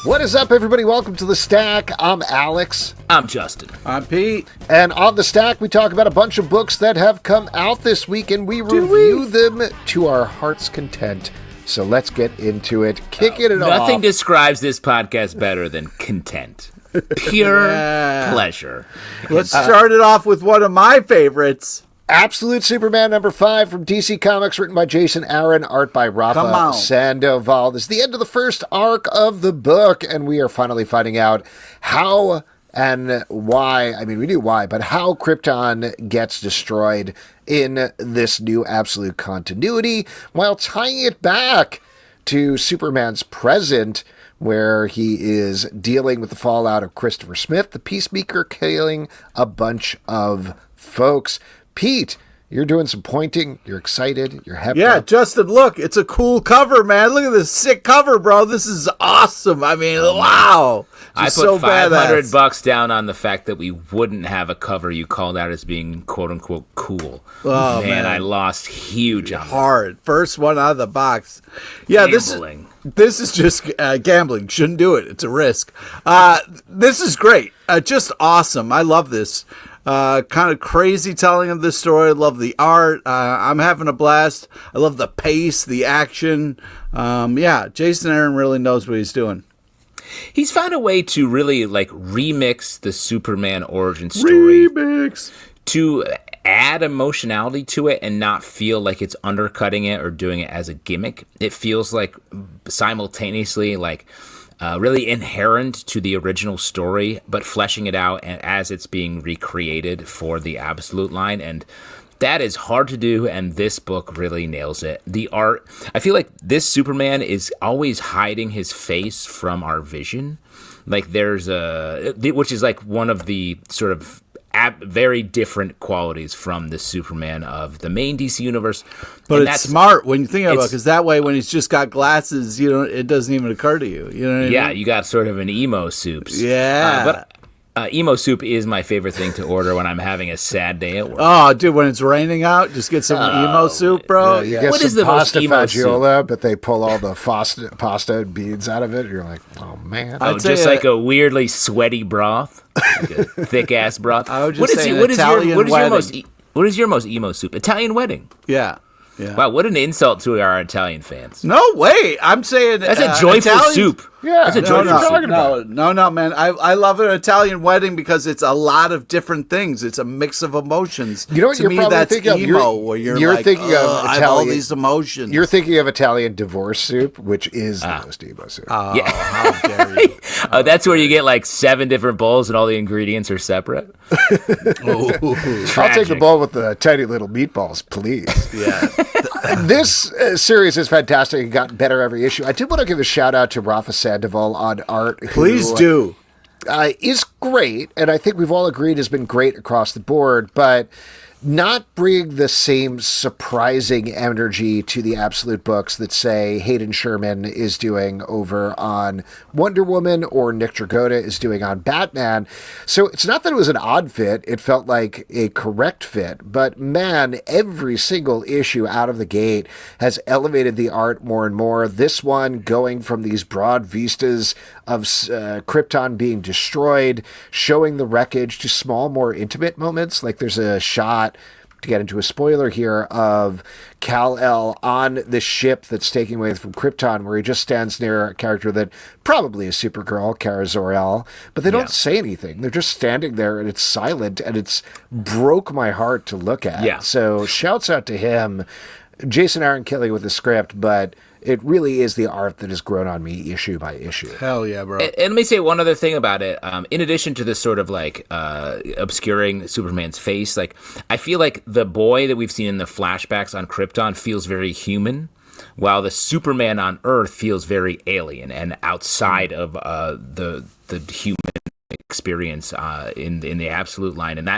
What is up, everybody? Welcome to The Stack. I'm Alex. I'm Justin. I'm Pete. And on The Stack, we talk about a bunch of books that have come out this week, and we review them to our heart's content. So let's get into it. Kicking it off. Nothing describes this podcast better than content. Pure pleasure. Let's start it off with one of my favorites. Absolute Superman #5 from DC Comics, written by Jason Aaron, art by Rafa Sandoval. This is the end of the first arc of the book, and we are finally finding out how and why. I mean, we knew why, but how Krypton gets destroyed in this new Absolute continuity, while tying it back to Superman's present, where he is dealing with the fallout of Christopher Smith, the Peacemaker, killing a bunch of folks. Pete, you're doing some pointing. You're excited. You're happy. Yeah, Justin, look, it's a cool cover, man. Look at this sick cover, bro. This is awesome. I mean, wow. I put so $500 down on the fact that we wouldn't have a cover you called out as being "quote unquote" cool. Oh man, I lost huge on hard. First one out of the box. Yeah, gambling. This is just gambling. Shouldn't do it. It's a risk. This is great. Just awesome. I love this. Kind of crazy telling of this story. I love the art. I'm having a blast. I love the pace, the action. Yeah, Jason Aaron really knows what he's doing. He's found a way to really remix the Superman origin story. To add emotionality to it and not feel like it's undercutting it or doing it as a gimmick. It feels like simultaneously really inherent to the original story, but fleshing it out and as it's being recreated for the Absolute line. And that is hard to do, and this book really nails it. The art, I feel like this Superman is always hiding his face from our vision. Which is one of the sort of very different qualities from the Superman of the main DC universe. But it's smart when you think about it, because that way when he's just got glasses, it doesn't even occur to you. You know what I mean? You got sort of an emo soups. Yeah. But emo soup is my favorite thing to order when I'm having a sad day at work. Oh, dude, when it's raining out, just get some emo soup, bro. Yeah, you get what some is the pasta most emo fagioli, soup? but they pull all the pasta and beans out of it. You're like, oh, man. Oh, just like a weirdly sweaty broth. Like a thick-ass broth. I would just say Italian wedding. What is your most emo soup? Italian wedding. Yeah. Wow, what an insult to our Italian fans. No way. I'm saying that's a joyful soup. Yeah, that's a joyful soup. No, man. I love an Italian wedding because it's a lot of different things. It's a mix of emotions. You know what to you're me, probably that's thinking of? emo, where you're thinking of Italian. I have all these emotions. You're thinking of Italian divorce soup, which is the most emo soup. Oh, how dare you. That's where you get 7 different bowls and all the ingredients are separate. I'll take the bowl with the tiny little meatballs, please. Yeah. This series is fantastic. It got better every issue. I did want to give a shout out to Rafa Sandoval on art. Please do. Is great, and I think we've all agreed has been great across the board, but not bring the same surprising energy to the Absolute books that, say, Hayden Sherman is doing over on Wonder Woman or Nick Dragotta is doing on Batman. So it's not that it was an odd fit. It felt like a correct fit. But, man, every single issue out of the gate has elevated the art more and more. This one going from these broad vistas of Krypton being destroyed, showing the wreckage, to small, more intimate moments. Like there's a shot, to get into a spoiler here, of Kal-El on the ship that's taking away from Krypton, where he just stands near a character that probably is Supergirl, Kara Zor-El, but they don't say anything. They're just standing there, and it's silent, and it's broke my heart to look at. Yeah. So shouts out to him. Jason Aaron killing with the script, but it really is the art that has grown on me issue by issue. Hell yeah, bro. And let me say one other thing about it. In addition to this sort of obscuring Superman's face, I feel like the boy that we've seen in the flashbacks on Krypton feels very human, while the Superman on Earth feels very alien and outside of the human experience in the Absolute line. And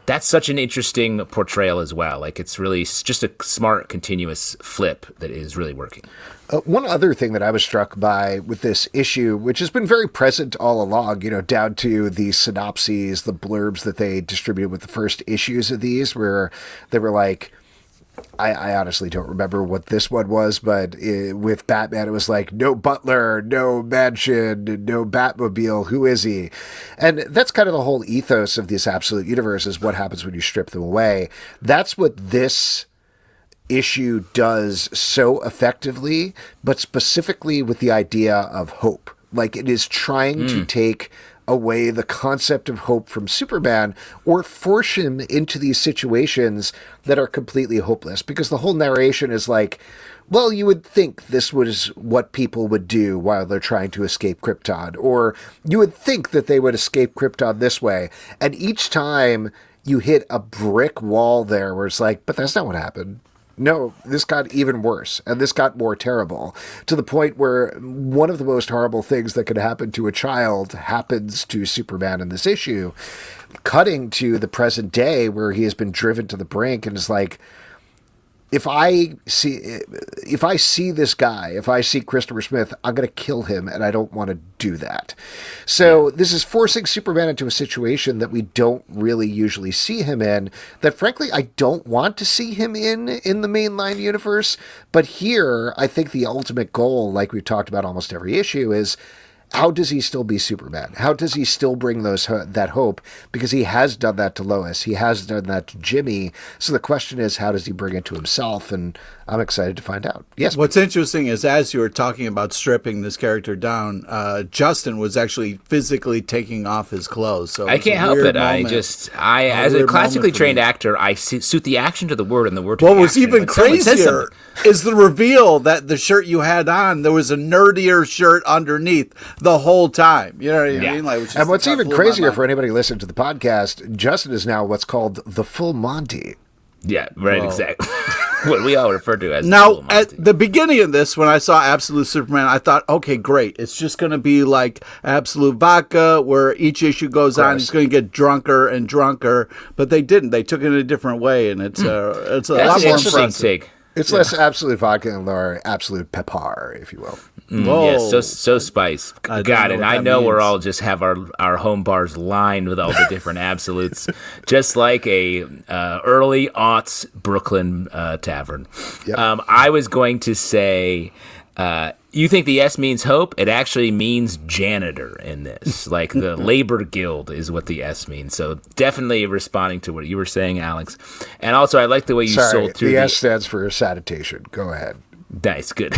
that's such an interesting portrayal as well. It's really just a smart, continuous flip that is really working. One other thing that I was struck by with this issue, which has been very present all along, down to the synopses, the blurbs that they distributed with the first issues of these, where they were like, I honestly don't remember what this one was, but with Batman, it was like, no butler, no mansion, no Batmobile, who is he? And that's kind of the whole ethos of this absolute universe, is what happens when you strip them away. That's what this issue does so effectively, but specifically with the idea of hope. Like, it is trying to take away the concept of hope from Superman, or force him into these situations that are completely hopeless, because the whole narration is like, well, you would think this was what people would do while they're trying to escape Krypton, or you would think that they would escape Krypton this way. And each time you hit a brick wall there where it's like, but that's not what happened. No, this got even worse, and this got more terrible, to the point where one of the most horrible things that could happen to a child happens to Superman in this issue, cutting to the present day where he has been driven to the brink and is like, if I see this guy, if I see Christopher Smith, I'm going to kill him, and I don't want to do that. So this is forcing Superman into a situation that we don't really usually see him in, that frankly I don't want to see him in the mainline universe. But here, I think the ultimate goal, like we've talked about almost every issue, is how does he still be Superman? How does he still bring that hope? Because he has done that to Lois. He has done that to Jimmy. So the question is, how does he bring it to himself? And I'm excited to find out. Yes. What's interesting is, as you were talking about stripping this character down, Justin was actually physically taking off his clothes. So I can't help it. As a classically trained actor, I suit the action to the word and the word to the action. What was even crazier is is the reveal that the shirt you had on, there was a nerdier shirt underneath the whole time. You know what I mean? Like, and what's even crazier for anybody listening to the podcast, Justin is now what's called the full Monty. Yeah, right, exactly. What we all refer to as now, at the beginning of this, when I saw Absolute Superman, I thought, okay, great. It's just going to be like Absolute Vodka, where each issue goes on, he's going to get drunker and drunker. But they didn't. They took it in a different way, and it's a lot more impressive. Take. It's less Absolute Vodka and more Absolute Pepper, if you will. Yes, so spice. Got it. I know we're all just have our home bars lined with all the different absolutes, just like a early aughts Brooklyn tavern. Yep. I was going to say, you think the S means hope? It actually means janitor in this. Like the labor guild is what the S means. So definitely responding to what you were saying, Alex. And also, I like the way you sold through the S stands for sanitation. Go ahead. Nice, good.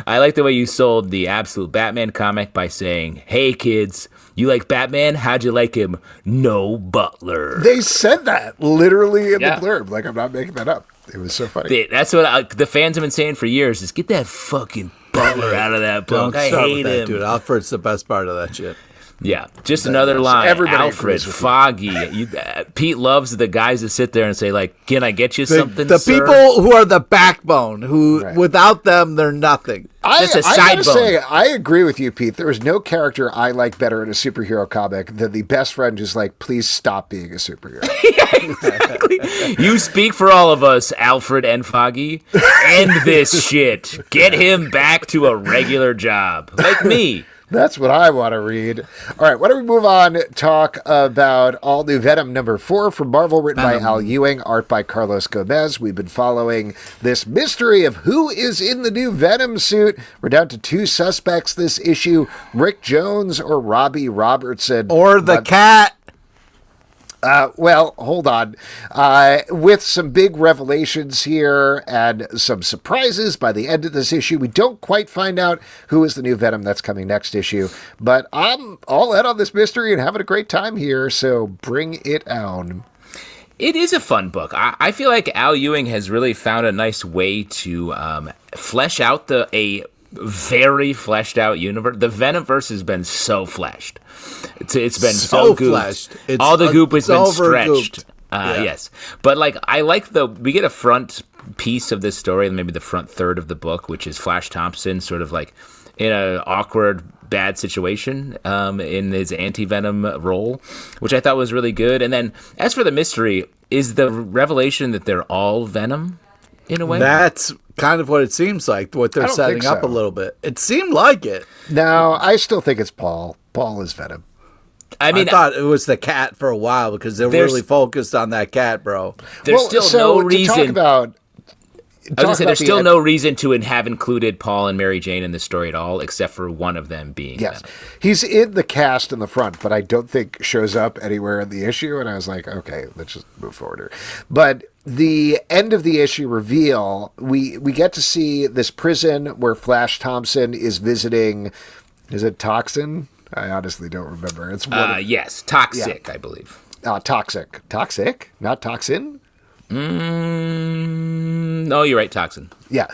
I like the way you sold the Absolute Batman comic by saying, hey, kids, you like Batman? How'd you like him? No butler. They said that literally in the blurb. Like, I'm not making that up. It was so funny. That's what the fans have been saying for years, is get that fucking butler out of that book. I hate him. Dude, Alfred's the best part of that shit. Yeah, just another line. Alfred, Foggy. Pete loves the guys that sit there and say, like, can I get you something, the sir? people who are the backbone, who without them, they're nothing. Just a side I gotta bone. say, I agree with you, Pete. There is no character I like better in a superhero comic than the best friend who's like, please stop being a superhero. Yeah, exactly. You speak for all of us, Alfred and Foggy. End this shit. Get him back to a regular job. Like me. That's what I want to read. All right, why don't we move on, talk about All New Venom #4 from Marvel, written by Al Ewing, art by Carlos Gómez. We've been following this mystery of who is in the new Venom suit. We're down to 2 suspects this issue, Rick Jones or Robbie Robertson. Or the cat. Well, hold on. With some big revelations here and some surprises by the end of this issue, we don't quite find out who is the new Venom that's coming next issue. But I'm all in on this mystery and having a great time here, so bring it on. It is a fun book. I feel like Al Ewing has really found a nice way to flesh out a very fleshed out universe. The Venomverse has been so fleshed. It's been so fleshed. All the goop has been stretched. Yeah. Yes. But like I like we get a front piece of this story, maybe the front third of the book, which is Flash Thompson sort of like in an awkward, bad situation in his anti-Venom role, which I thought was really good. And then as for the mystery, is the revelation that they're all Venom in a way? That's kind of what it seems like, what they're setting up a little bit. It seemed like it. No, I still think it's Paul. Paul is Venom. I mean, I thought it was the cat for a while because they're really focused on that cat, bro. There's still no reason. To talk about I was going to say, there's still no reason to have included Paul and Mary Jane in the story at all, except for one of them being Venom. He's in the cast in the front, but I don't think shows up anywhere in the issue. And I was like, okay, let's just move forward here. But the end of the issue reveal, we get to see this prison where Flash Thompson is visiting. Is it Toxin? I honestly don't remember. It's yes, Toxic, I believe. Toxic, not Toxin. No, you're right, Toxin. Yeah.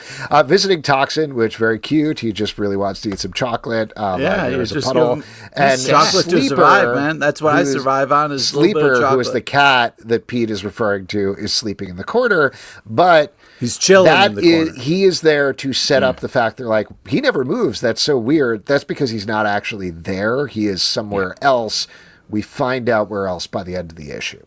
Visiting Toxin, which very cute. He just really wants to eat some chocolate. There's a puddle. And chocolate Sleeper, to survive, man. That's what I survive on is Sleeper, who is the cat that Pete is referring to, is sleeping in the corner. But he's chilling in the corner. He is there to set up the fact that, like, he never moves. That's so weird. That's because he's not actually there. He is somewhere else. We find out where else by the end of the issue.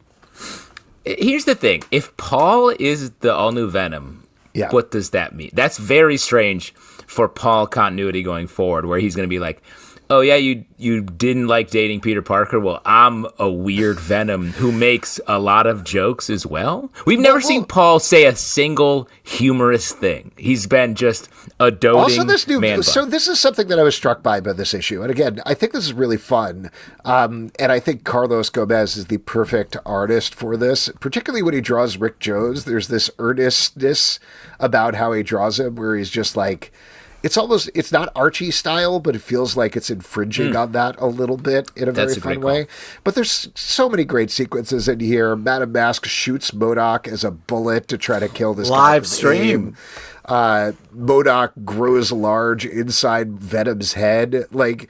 Here's the thing. If Paul is the all-new Venom, what does that mean? That's very strange for Paul continuity going forward, where he's going to be like, oh, yeah, you didn't like dating Peter Parker? Well, I'm a weird Venom who makes a lot of jokes as well. We've never seen Paul say a single humorous thing. He's been just a doting man. So this is something that I was struck by this issue. And again, I think this is really fun. And I think Carlos Gómez is the perfect artist for this, particularly when he draws Rick Jones. There's this earnestness about how he draws him where he's just like, it's not Archie style, but it feels like it's infringing on that a little bit in a very fun way. But there's so many great sequences in here. Madame Mask shoots MODOK as a bullet to try to kill this live stream. MODOK grows large inside Venom's head. Like,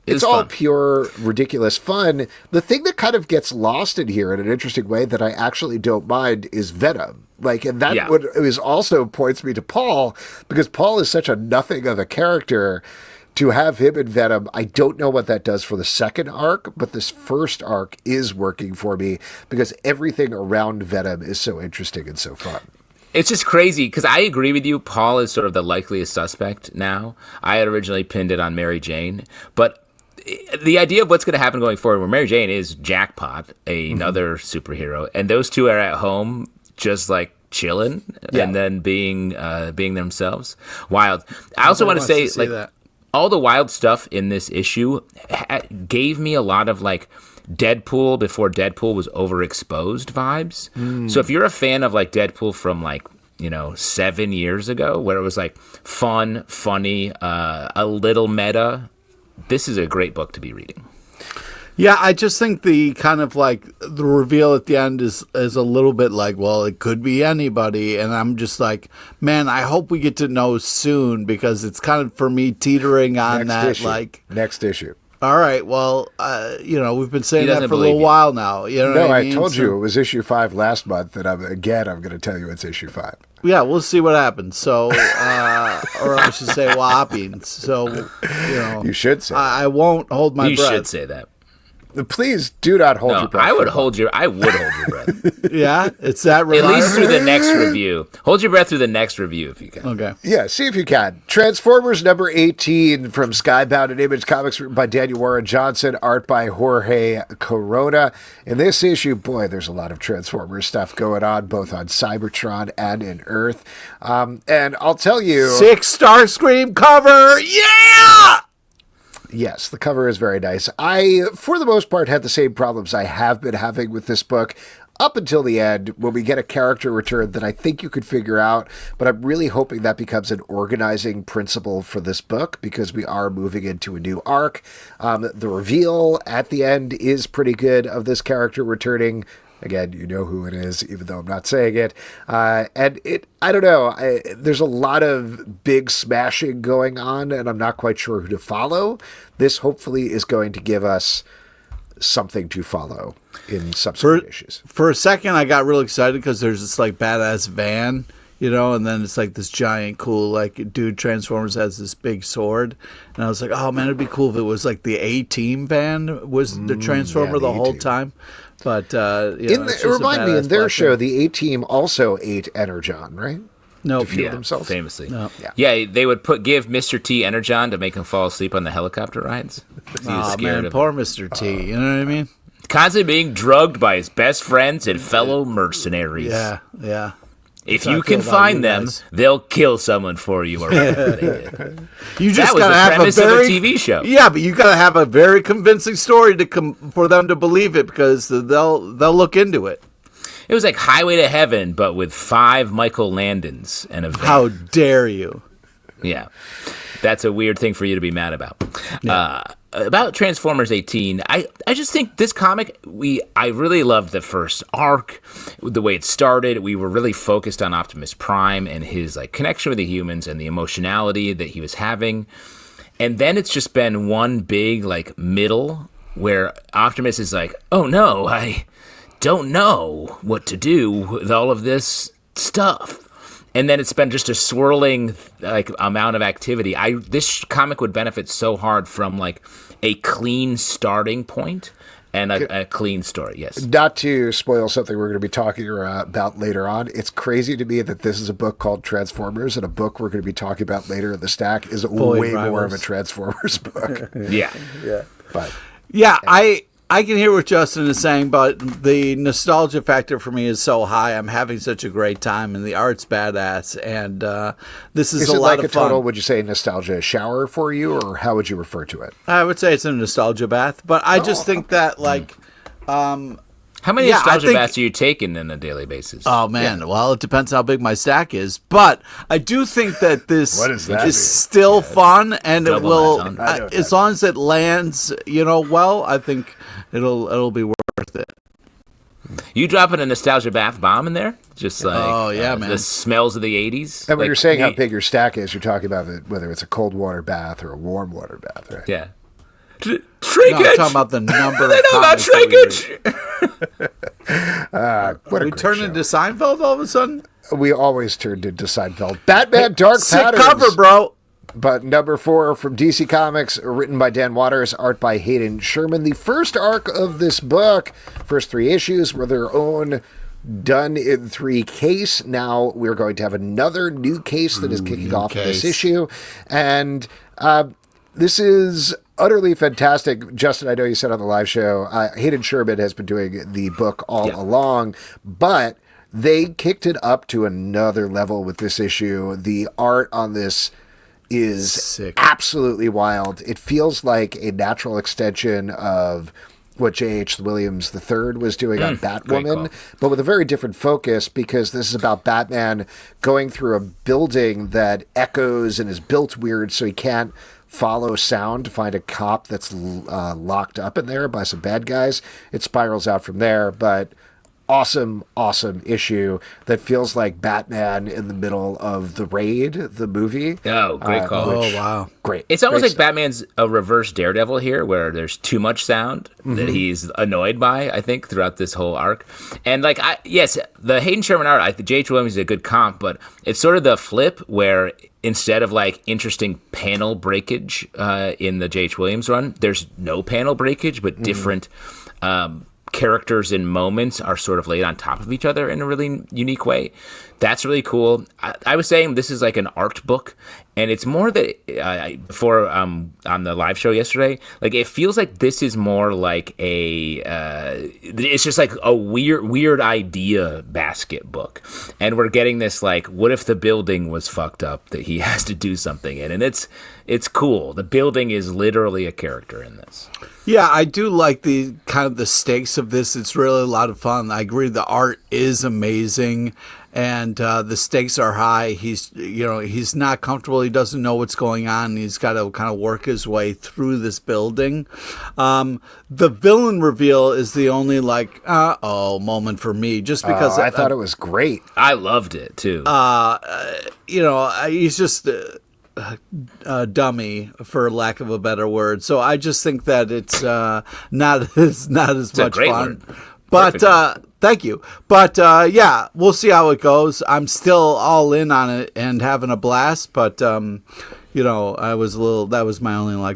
it's all fun. Pure, ridiculous fun. The thing that kind of gets lost in here in an interesting way that I actually don't mind is Venom. Like, and that is also points me to Paul, because Paul is such a nothing of a character. To have him in Venom, I don't know what that does for the second arc, but this first arc is working for me because everything around Venom is so interesting and so fun. It's just crazy because I agree with you. Paul is sort of the likeliest suspect now. I had originally pinned it on Mary Jane, but the idea of what's going to happen going forward, where Mary Jane is Jackpot, another superhero, and those two are at home just like chilling and then being themselves. Wild. I also want to say like all the wild stuff in this issue gave me a lot of like Deadpool before Deadpool was overexposed vibes. So if you're a fan of like Deadpool from like 7 years ago, where it was like fun, funny, a little meta, this is a great book to be reading. Yeah, I just think the kind of like the reveal at the end is a little bit like, well, it could be anybody. And I'm just like, man, I hope we get to know soon, because it's kind of for me teetering on next issue. All right. Well, we've been saying that for a little while now. You know what I mean? I told you it was issue 5 last month, and I'm going to tell you it's issue 5. Yeah, we'll see what happens. So, or I should say whopping. So, you should say. I won't hold my breath. You should say that. Please do not hold your breath. I would hold your breath. Yeah, it's that reliable. At least through the next review. Hold your breath through the next review if you can. Okay. Yeah, see if you can. Transformers number 18 from Skybound and Image Comics, written by Daniel Warren Johnson, art by Jorge Corona. In this issue, boy, there's a lot of Transformers stuff going on, both on Cybertron and in Earth. And I'll tell you... 6 Starscream cover! Yeah! Yes, the cover is very nice. I, for the most part, had the same problems I have been having with this book up until the end, when we get a character return that I think you could figure out, but I'm really hoping that becomes an organizing principle for this book, because we are moving into a new arc. The reveal at the end is pretty good of this character returning. Again, you know who it is, even though I'm not saying it. And I don't know, there's a lot of big smashing going on, and I'm not quite sure who to follow. This hopefully is going to give us something to follow in subsequent issues. For a second, I got real excited because there's this like badass van, and then it's like this giant cool like dude Transformers has this big sword, and I was like, oh man, it'd be cool if it was like the A-Team van was the Transformer the whole time. But remind me, in their show, the A-Team also ate Energon, right? Nope. to fuel themselves. Famously. No. Yeah, they would give Mr. T Energon to make him fall asleep on the helicopter rides. He was scared of poor Mr. T. You know what I mean? constantly being drugged by his best friends and fellow mercenaries. Yeah. If you can find them, they'll kill someone for you. Or whatever they did. You just that was gotta the have premise a very, of a TV show. Yeah, but you gotta have a very convincing story for them to believe it, because they'll look into it. It was like Highway to Heaven, but with 5 Michael Landons and a van. How dare you? Yeah. That's a weird thing for you to be mad about. Yeah. About Transformers 18, I just think this comic, I really loved the first arc, the way it started. We were really focused on Optimus Prime and his connection with the humans and the emotionality that he was having. And then it's just been one big middle where Optimus is like, oh no, I don't know what to do with all of this stuff. And then it's been just a swirling amount of activity. This comic would benefit so hard from a clean starting point and a clean story. Yes. Not to spoil something we're going to be talking about later on. It's crazy to me that this is a book called Transformers, and a book we're going to be talking about later in the stack is way more of a Transformers book. Yeah. But yeah, I can hear what Justin is saying, but the nostalgia factor for me is so high. I'm having such a great time, and the art's badass, and this is a lot of fun. Total, would you say, nostalgia shower for you, or how would you refer to it? I would say it's a nostalgia bath, but I just think that, how many nostalgia baths are you taking on a daily basis? Oh, man. Well, it depends how big my stack is. But I do think that this is still fun, and it will, as long as it lands, well, I think it'll be worth it. You dropping a nostalgia bath bomb in there? Just man. The smells of the 80s? And when you're saying how big your stack is, you're talking about whether it's a cold water bath or a warm water bath, right? Yeah. Shrinkage! No, I'm talking about the number of comics. Shrinkage! We turn into Seinfeld all of a sudden? We always turned into Seinfeld. Batman Dark Sick Patterns. cover, bro. But number 4 from DC Comics, written by Dan Waters, art by Hayden Sherman. The first arc of this book, first 3 issues, were their own done in 3 case. Now we're going to have another new case that is kicking off this issue. And this is utterly fantastic. Justin, I know you said on the live show, Hayden Sherman has been doing the book all along, but they kicked it up to another level with this issue. The art on this is sick. Absolutely wild. It feels like a natural extension of what J.H. Williams III was doing on Batwoman, but with a very different focus, because this is about Batman going through a building that echoes and is built weird, so he can't follow sound to find a cop that's locked up in there by some bad guys. It spirals out from there, but awesome issue that feels like Batman in the middle of The Raid, the movie. Oh, great call. Oh, wow. Great. It's almost like Batman's a reverse Daredevil here, where there's too much sound that he's annoyed by, I think, throughout this whole arc. And, yes, the Hayden Sherman art, the J.H. Williams is a good comp, but it's sort of the flip where instead of, interesting panel breakage in the J.H. Williams run, there's no panel breakage, but different characters and moments are sort of laid on top of each other in a really unique way. That's really cool. I was saying this is like an art book, and it's more that before on the live show yesterday, it feels like this is more like it's just like a weird idea basket book, and we're getting this what if the building was fucked up that he has to do something in, and it's cool. The building is literally a character in this. Yeah, I do like the kind of the stakes of this. It's really a lot of fun. I agree. The art is amazing, and the stakes are high. He's not comfortable. He doesn't know what's going on. He's got to kind of work his way through this building. The villain reveal is the only moment for me, just because I thought it was great. I loved it too. He's just a dummy, for lack of a better word. So I just think that it's not as much fun. But thank you. But we'll see how it goes. I'm still all in on it and having a blast. But I was that was my only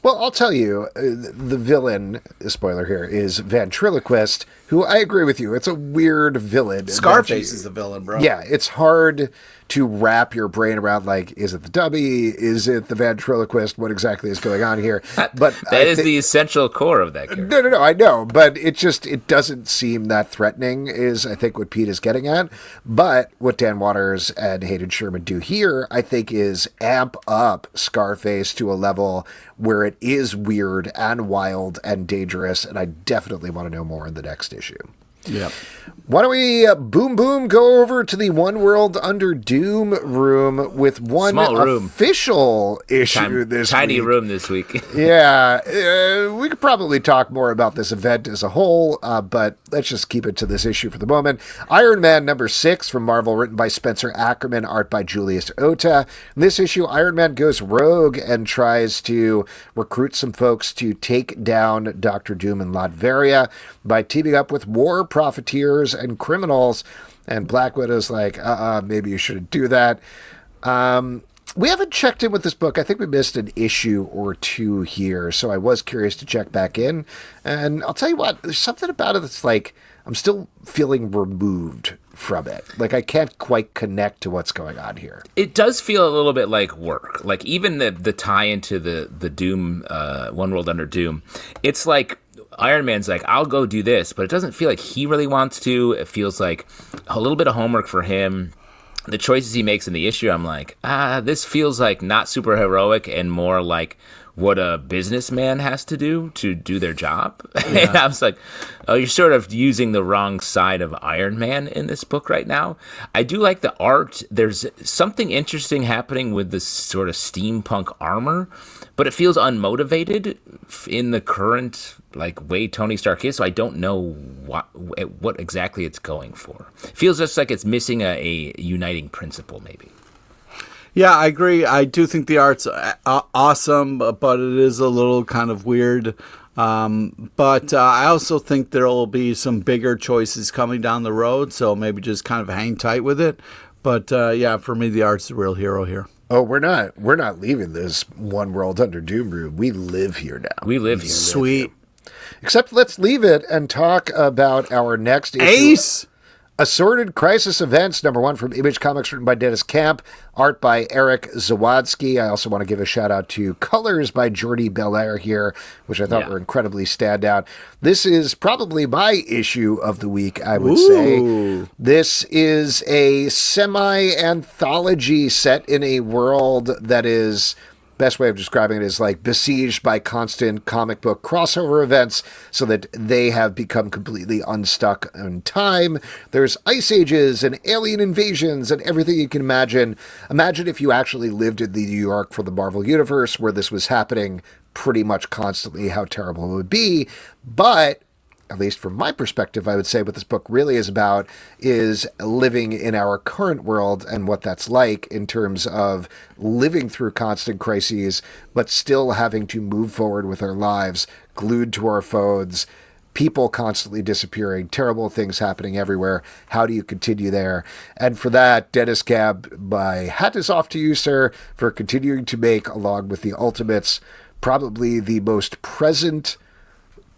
Well, I'll tell you, the villain, spoiler here, is Ventriloquist, who I agree with you. It's a weird villain. Scarface is the villain, bro. Yeah, it's hard to wrap your brain around, like, is it the dummy? Is it the ventriloquist? What exactly is going on here? But that is the essential core of that character. No, I know. But it doesn't seem that threatening is, I think, what Pete is getting at. But what Dan Waters and Hayden Sherman do here, I think, is amp up Scarface to a level where it is weird and wild and dangerous. And I definitely want to know more in the next issue. Yeah. Why don't we boom go over to the One World Under Doom room with one official issue this tiny week. Room this week. Yeah, we could probably talk more about this event as a whole, but let's just keep it to this issue for the moment. Iron Man number 6 from Marvel, written by Spencer Ackerman, art by Julius Ohta. In this issue, Iron Man goes rogue and tries to recruit some folks to take down Dr. Doom in Latveria by teaming up with war profiteers and criminals. And Black Widow's like, maybe you shouldn't do that. We haven't checked in with this book. I think we missed an issue or two here, so I was curious to check back in. And I'll tell you what, there's something about it that's like, I'm still feeling removed from it. Like, I can't quite connect to what's going on here. It does feel a little bit like work. Like, even the tie into the Doom, One World Under Doom, it's like, Iron Man's like, I'll go do this, but it doesn't feel like he really wants to. It feels like a little bit of homework for him. The choices he makes in the issue, I'm like, this feels like not super heroic and more like what a businessman has to do their job. Yeah. And I was like, oh, you're sort of using the wrong side of Iron Man in this book right now. I do like the art. There's something interesting happening with this sort of steampunk armor, but it feels unmotivated in the current way Tony Stark is, so I don't know what exactly it's going for. It feels just like it's missing a uniting principle, maybe. Yeah, I agree. I do think the art's awesome, but it is a little kind of weird. But I also think there will be some bigger choices coming down the road, so maybe just kind of hang tight with it. But yeah, for me, the art's the real hero here. Oh, we're not leaving this One World Under Doom room. We live here now. We live here. Sweet. Except let's leave it and talk about our next issue. Ace! Assorted Crisis Events, number 1 from Image Comics, written by Dennis Camp, art by Eric Zawadzki. I also want to give a shout out to colors by Jordi Belair here, which I thought were incredibly standout. This is probably my issue of the week, I would say. This is a semi-anthology set in a world that is... best way of describing it is like besieged by constant comic book crossover events so that they have become completely unstuck in time. There's ice ages and alien invasions and everything you can imagine. Imagine if you actually lived in the New York for the Marvel Universe where this was happening pretty much constantly, how terrible it would be. But at least from my perspective, I would say what this book really is about is living in our current world and what that's like in terms of living through constant crises, but still having to move forward with our lives, glued to our phones, people constantly disappearing, terrible things happening everywhere. How do you continue there? And for that, Dennis Camp, my hat is off to you, sir, for continuing to make, along with the Ultimates, probably the most present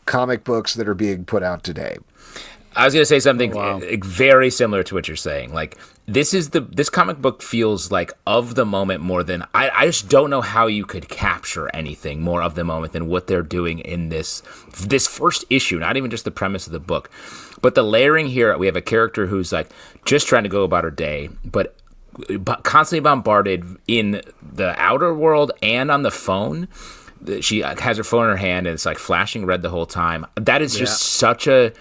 comic books that are being put out today. I was going to say something very similar to what you're saying. Like, this comic book feels like of the moment more than I just don't know how you could capture anything more of the moment than what they're doing in this first issue. Not even just the premise of the book, but the layering here. We have a character who's like just trying to go about her day, but constantly bombarded in the outer world and on the phone. She has her phone in her hand and it's like flashing red the whole time. That is just such a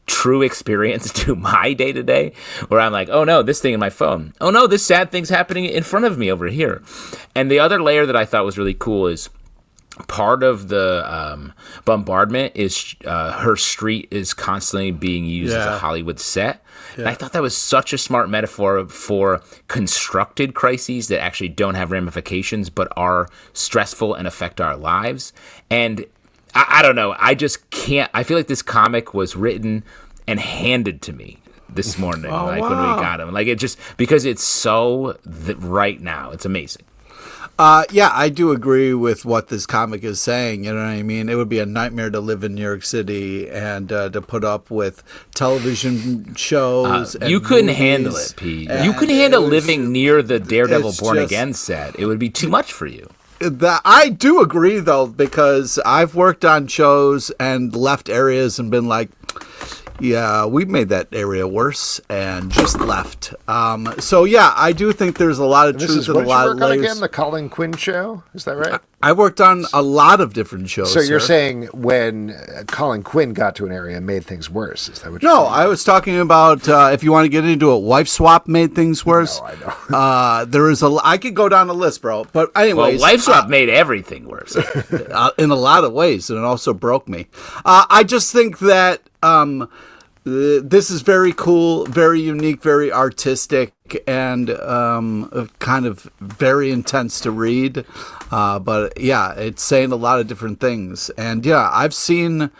true experience to my day to day where I'm like, oh no, this thing in my phone. Oh no, this sad thing's happening in front of me over here. And the other layer that I thought was really cool is part of the bombardment is her street is constantly being used as a Hollywood set. And I thought that was such a smart metaphor for constructed crises that actually don't have ramifications but are stressful and affect our lives. And I don't know. I just can't. I feel like this comic was written and handed to me this morning, when we got him. Like, it just, because it's so right now. It's amazing. Yeah, I do agree with what this comic is saying. You know what I mean? It would be a nightmare to live in New York City and to put up with television shows. You couldn't handle it, Pete. You couldn't handle living near the Daredevil Born Again set. It would be too much for you. I do agree, though, because I've worked on shows and left areas and been like, yeah, we made that area worse and just left. So, yeah, I do think there's a lot of truth and a lot of layers. Again, the Colin Quinn show? Is that right? I worked on a lot of different shows. So you're saying when Colin Quinn got to an area and made things worse? Is that what you're No, saying? I was talking about if you want to get into it, Wife Swap made things worse. No, I know. There is I could go down the list, bro. But anyways, Wife Swap made everything worse. in a lot of ways, and it also broke me. I just think that this is very cool, very unique, very artistic, and kind of very intense to read. But yeah, it's saying a lot of different things. And yeah, I've seen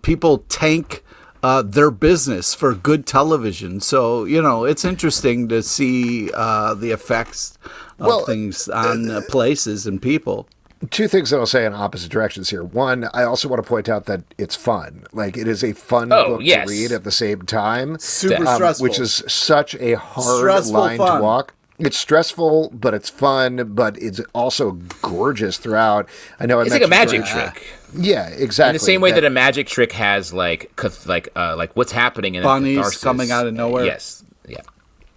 people tank their business for good television. So, it's interesting to see the effects of things on places and people. Two things that I'll say in opposite directions here. One, I also want to point out that it's fun. Like, it is a fun book to read at the same time. Super stressful. Which is such a hard line to walk. It's stressful, but it's fun, but it's also gorgeous throughout. I know it's like a magic trick. Yeah, exactly. In the same way that a magic trick has like what's happening in bunnies catharsis. Coming out of nowhere. Yes. Yeah.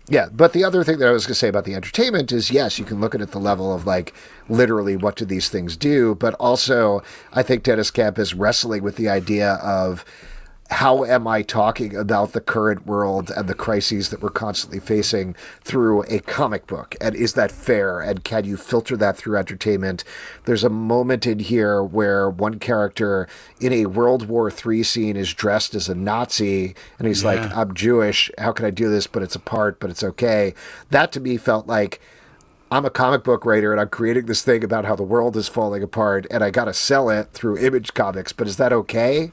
Yeah, but the other thing that I was going to say about the entertainment is, yes, you can look at it at the level of, like, literally what do these things do, but also I think Dennis Camp is wrestling with the idea of how am I talking about the current world and the crises that we're constantly facing through a comic book? And is that fair? And can you filter that through entertainment? There's a moment in here where one character in a World War III scene is dressed as a Nazi, and he's like, I'm Jewish. How can I do this? But it's a part, but it's okay. That to me felt like, I'm a comic book writer and I'm creating this thing about how the world is falling apart and I got to sell it through Image Comics, but is that okay?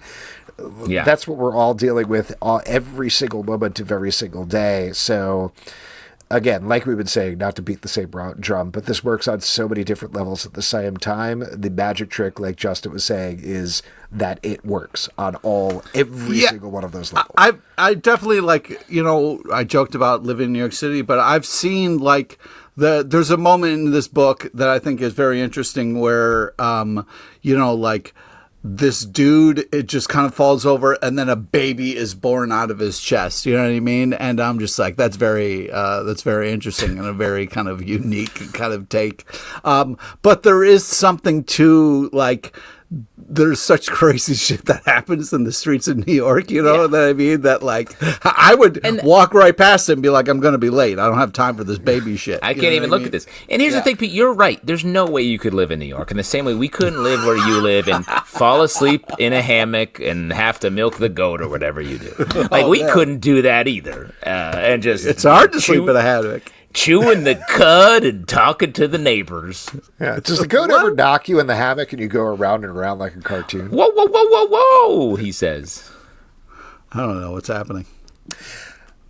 Yeah. That's what we're all dealing with every single moment of every single day. So, again, like we've been saying, not to beat the same drum, but this works on so many different levels at the same time. The magic trick, like Justin was saying, is that it works on every single one of those levels. I definitely, I joked about living in New York City, but I've seen, there's a moment in this book that I think is very interesting where, this dude, it just kind of falls over and then a baby is born out of his chest. You know what I mean? And I'm just like, that's very interesting and a very kind of unique kind of take. But there is something to there's such crazy shit that happens in the streets of New York, that I mean? That I would walk right past it and be like, I'm going to be late. I don't have time for this baby shit. I can't even look at this. And here's the thing, Pete, you're right. There's no way you could live in New York. In the same way we couldn't live where you live and fall asleep in a hammock and have to milk the goat or whatever you do. We couldn't do that either. And just it's hard to sleep in a hammock. Chewing the cud and talking to the neighbors. Yeah, does the goat ever knock you in the hammock and you go around and around like a cartoon? Whoa, whoa, whoa, whoa, whoa, he says. I don't know what's happening.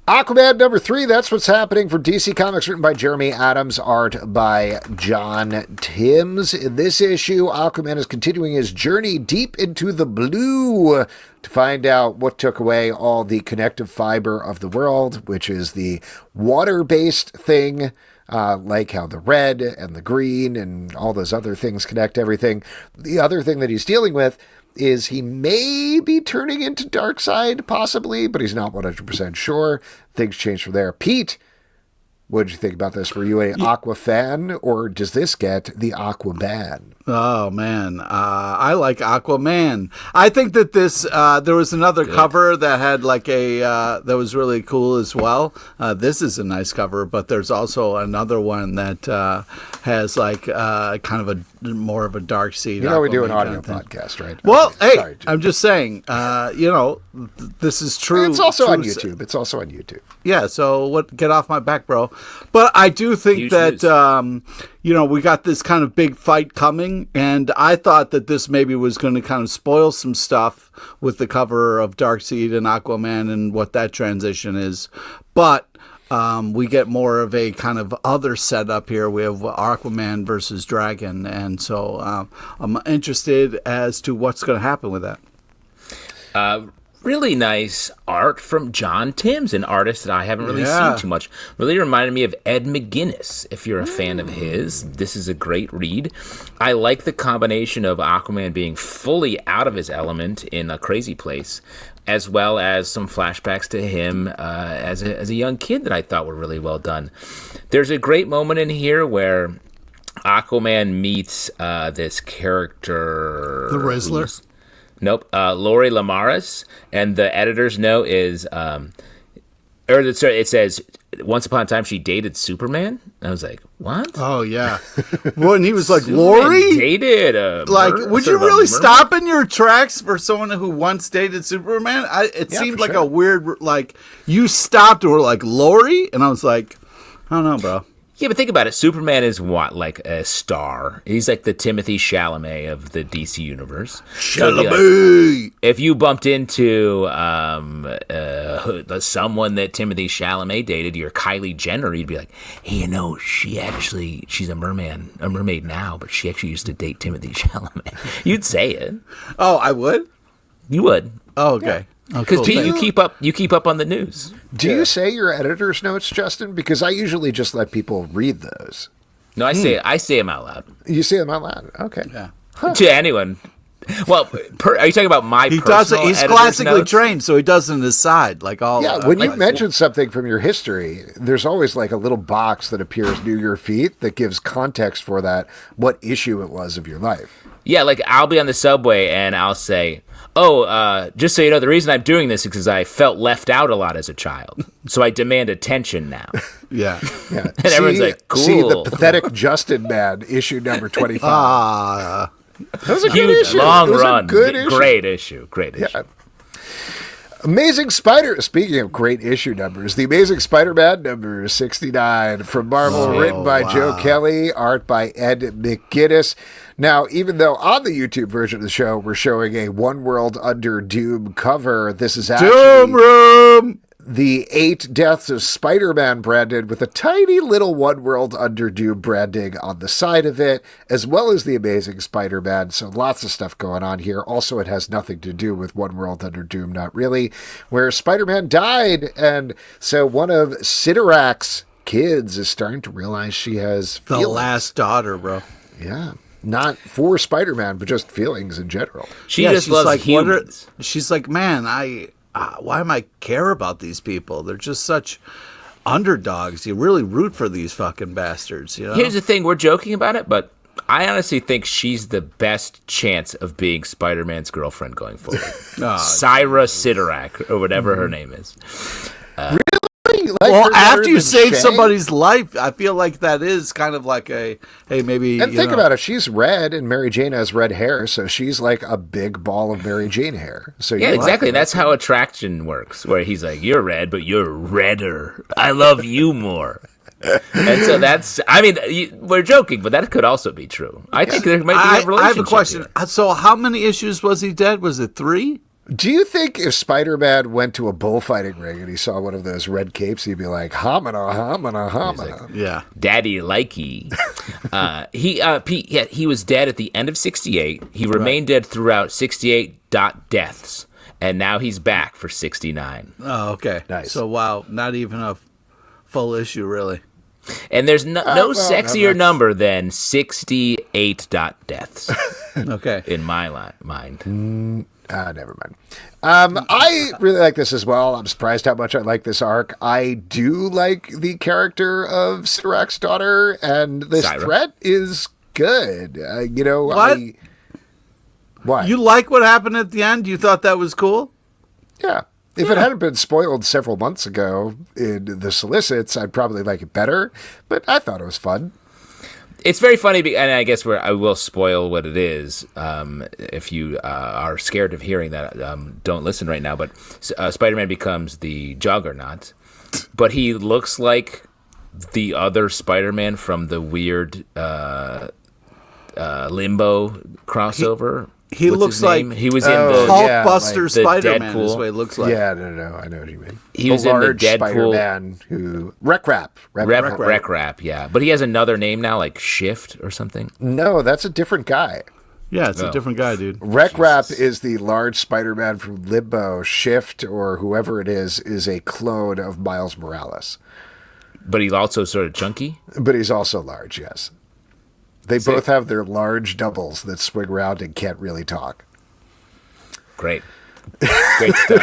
Aquaman number 3, that's what's happening for DC Comics, written by Jeremy Adams, art by John Timms. In this issue, Aquaman is continuing his journey deep into the blue to find out what took away all the connective fiber of the world, which is the water-based thing, like how the red and the green and all those other things connect everything. The other thing that he's dealing with is he may be turning into Darkseid, possibly, but he's not 100% sure. Things change from there. Pete, what did you think about this? Were you a Aqua fan, or does this get the Aquaman? Oh, man. I like Aquaman. I think that this, there was another cover that had that was really cool as well. This is a nice cover, but there's also another one that has kind of a more of a dark seed. We do an audio podcast, right? Well, sorry, I'm just saying, this is true. It's also on YouTube. It's also on YouTube. Yeah, so get off my back, bro. But I do think that, we got this kind of big fight coming, and I thought that this maybe was going to kind of spoil some stuff with the cover of Darkseid and Aquaman and what that transition is. But we get more of a kind of other setup here. We have Aquaman versus Dragon, and so I'm interested as to what's going to happen with that. Really nice art from John Timms, an artist that I haven't really seen too much. Really reminded me of Ed McGuinness, if you're a fan of his. This is a great read. I like the combination of Aquaman being fully out of his element in a crazy place, as well as some flashbacks to him as a young kid that I thought were really well done. There's a great moment in here where Aquaman meets this character... The Rizzler? Nope. Lori Lamaris, and the editor's note is, it says, once upon a time she dated Superman. I was like, what? Oh, yeah. When he was like, Superman Lori? dated Would you really stop in your tracks for someone who once dated Superman? It seemed like a weird, you stopped and were like, Lori? And I was like, I don't know, bro. Yeah, but think about it. Superman is what, like a star? He's like the Timothy Chalamet of the DC universe. Chalamet! If you bumped into someone that Timothy Chalamet dated, you're Kylie Jenner, you'd be like, hey, she's a mermaid now, but she actually used to date Timothy Chalamet. You'd say it. Oh, I would? You would. Oh, okay. Because you keep up on the news. Do you say your editor's notes, Justin? Because I usually just let people read those. No, I say them out loud. You say them out loud? Okay. Yeah. To anyone. Well, are you talking about my personal He's editor's classically notes? trained, so he does it on his side. When you mention something from your history, there's always like a little box that appears near your feet that gives context for that, what issue it was of your life. Yeah, like I'll be on the subway and I'll say, just so you know, the reason I'm doing this is because I felt left out a lot as a child. So I demand attention now. Yeah. And everyone's like, cool. See the pathetic Justin Man, issue number 25. Ah. That was a Huge, good issue. long It was run. A good issue. Great issue. Yeah. Amazing Spider. Speaking of great issue numbers, the Amazing Spider-Man number 69 from Marvel, written by Joe Kelly, art by Ed McGuinness. Now, even though on the YouTube version of the show we're showing a One World Under Doom cover, this is actually Doom Room! The 8 Deaths of Spider-Man branded with a tiny little One World Under Doom branding on the side of it, as well as the Amazing Spider-Man. So lots of stuff going on here. Also, it has nothing to do with One World Under Doom, not really, where Spider-Man died. And so one of Sidorak's kids is starting to realize she has feelings. The last daughter, bro. Yeah. Not for Spider-Man, but just feelings in general. She just loves humans. She's like, man, why am I care about these people? They're just such underdogs. You really root for these fucking bastards, you know? Here's the thing, we're joking about it, but I honestly think she's the best chance of being Spider-Man's girlfriend going forward. Syra Sidorak, or whatever her name is. Well, after you save somebody's life, I feel like that is kind of like a, hey, maybe. And think about it. She's red, and Mary Jane has red hair, so she's like a big ball of Mary Jane hair. So yeah, exactly. That's how attraction works, where he's like, you're red, but you're redder. I love you more. And so that's, I mean, we're joking, but that could also be true. I think there might be a relationship. I have a question. Here. So how many issues was he dead? Was it 3? Do you think if Spider-Man went to a bullfighting ring and he saw one of those red capes, he'd be like, homina, homina, homina? Like, yeah. Daddy likey. He was dead at the end of 68. He remained dead throughout 68 deaths. And now he's back for 69. Oh, okay. Nice. So, wow, not even a full issue, really. And there's no sexier number than 68 deaths. Okay. In my mind. Never mind. I really like this as well. I'm surprised how much I like this arc. I do like the character of Sidorak's daughter, and this threat is good. What? What? You like what happened at the end? You thought that was cool? Yeah. If it hadn't been spoiled several months ago in the solicits, I'd probably like it better, but I thought it was fun. It's very funny, and I guess I will spoil what it is. If you are scared of hearing that, don't listen right now. But Spider-Man becomes the Juggernaut, but he looks like the other Spider-Man from the weird Limbo crossover. He what's looks his like name? He was in the Hulkbuster the Spider-Man is Deadpool. what he looks like. Yeah, no, I know what you mean. He was in the Deadpool Spider-Man who Rec Rap. Rec Rap, yeah. But he has another name now, like Shift or something. No, that's a different guy. Yeah, it's a different guy, dude. Rec Rap is the large Spider-Man from Limbo. Shift, or whoever it is a clone of Miles Morales. But he's also sort of chunky. But he's also large, yes. They both have their large doubles that swing around and can't really talk. Great stuff.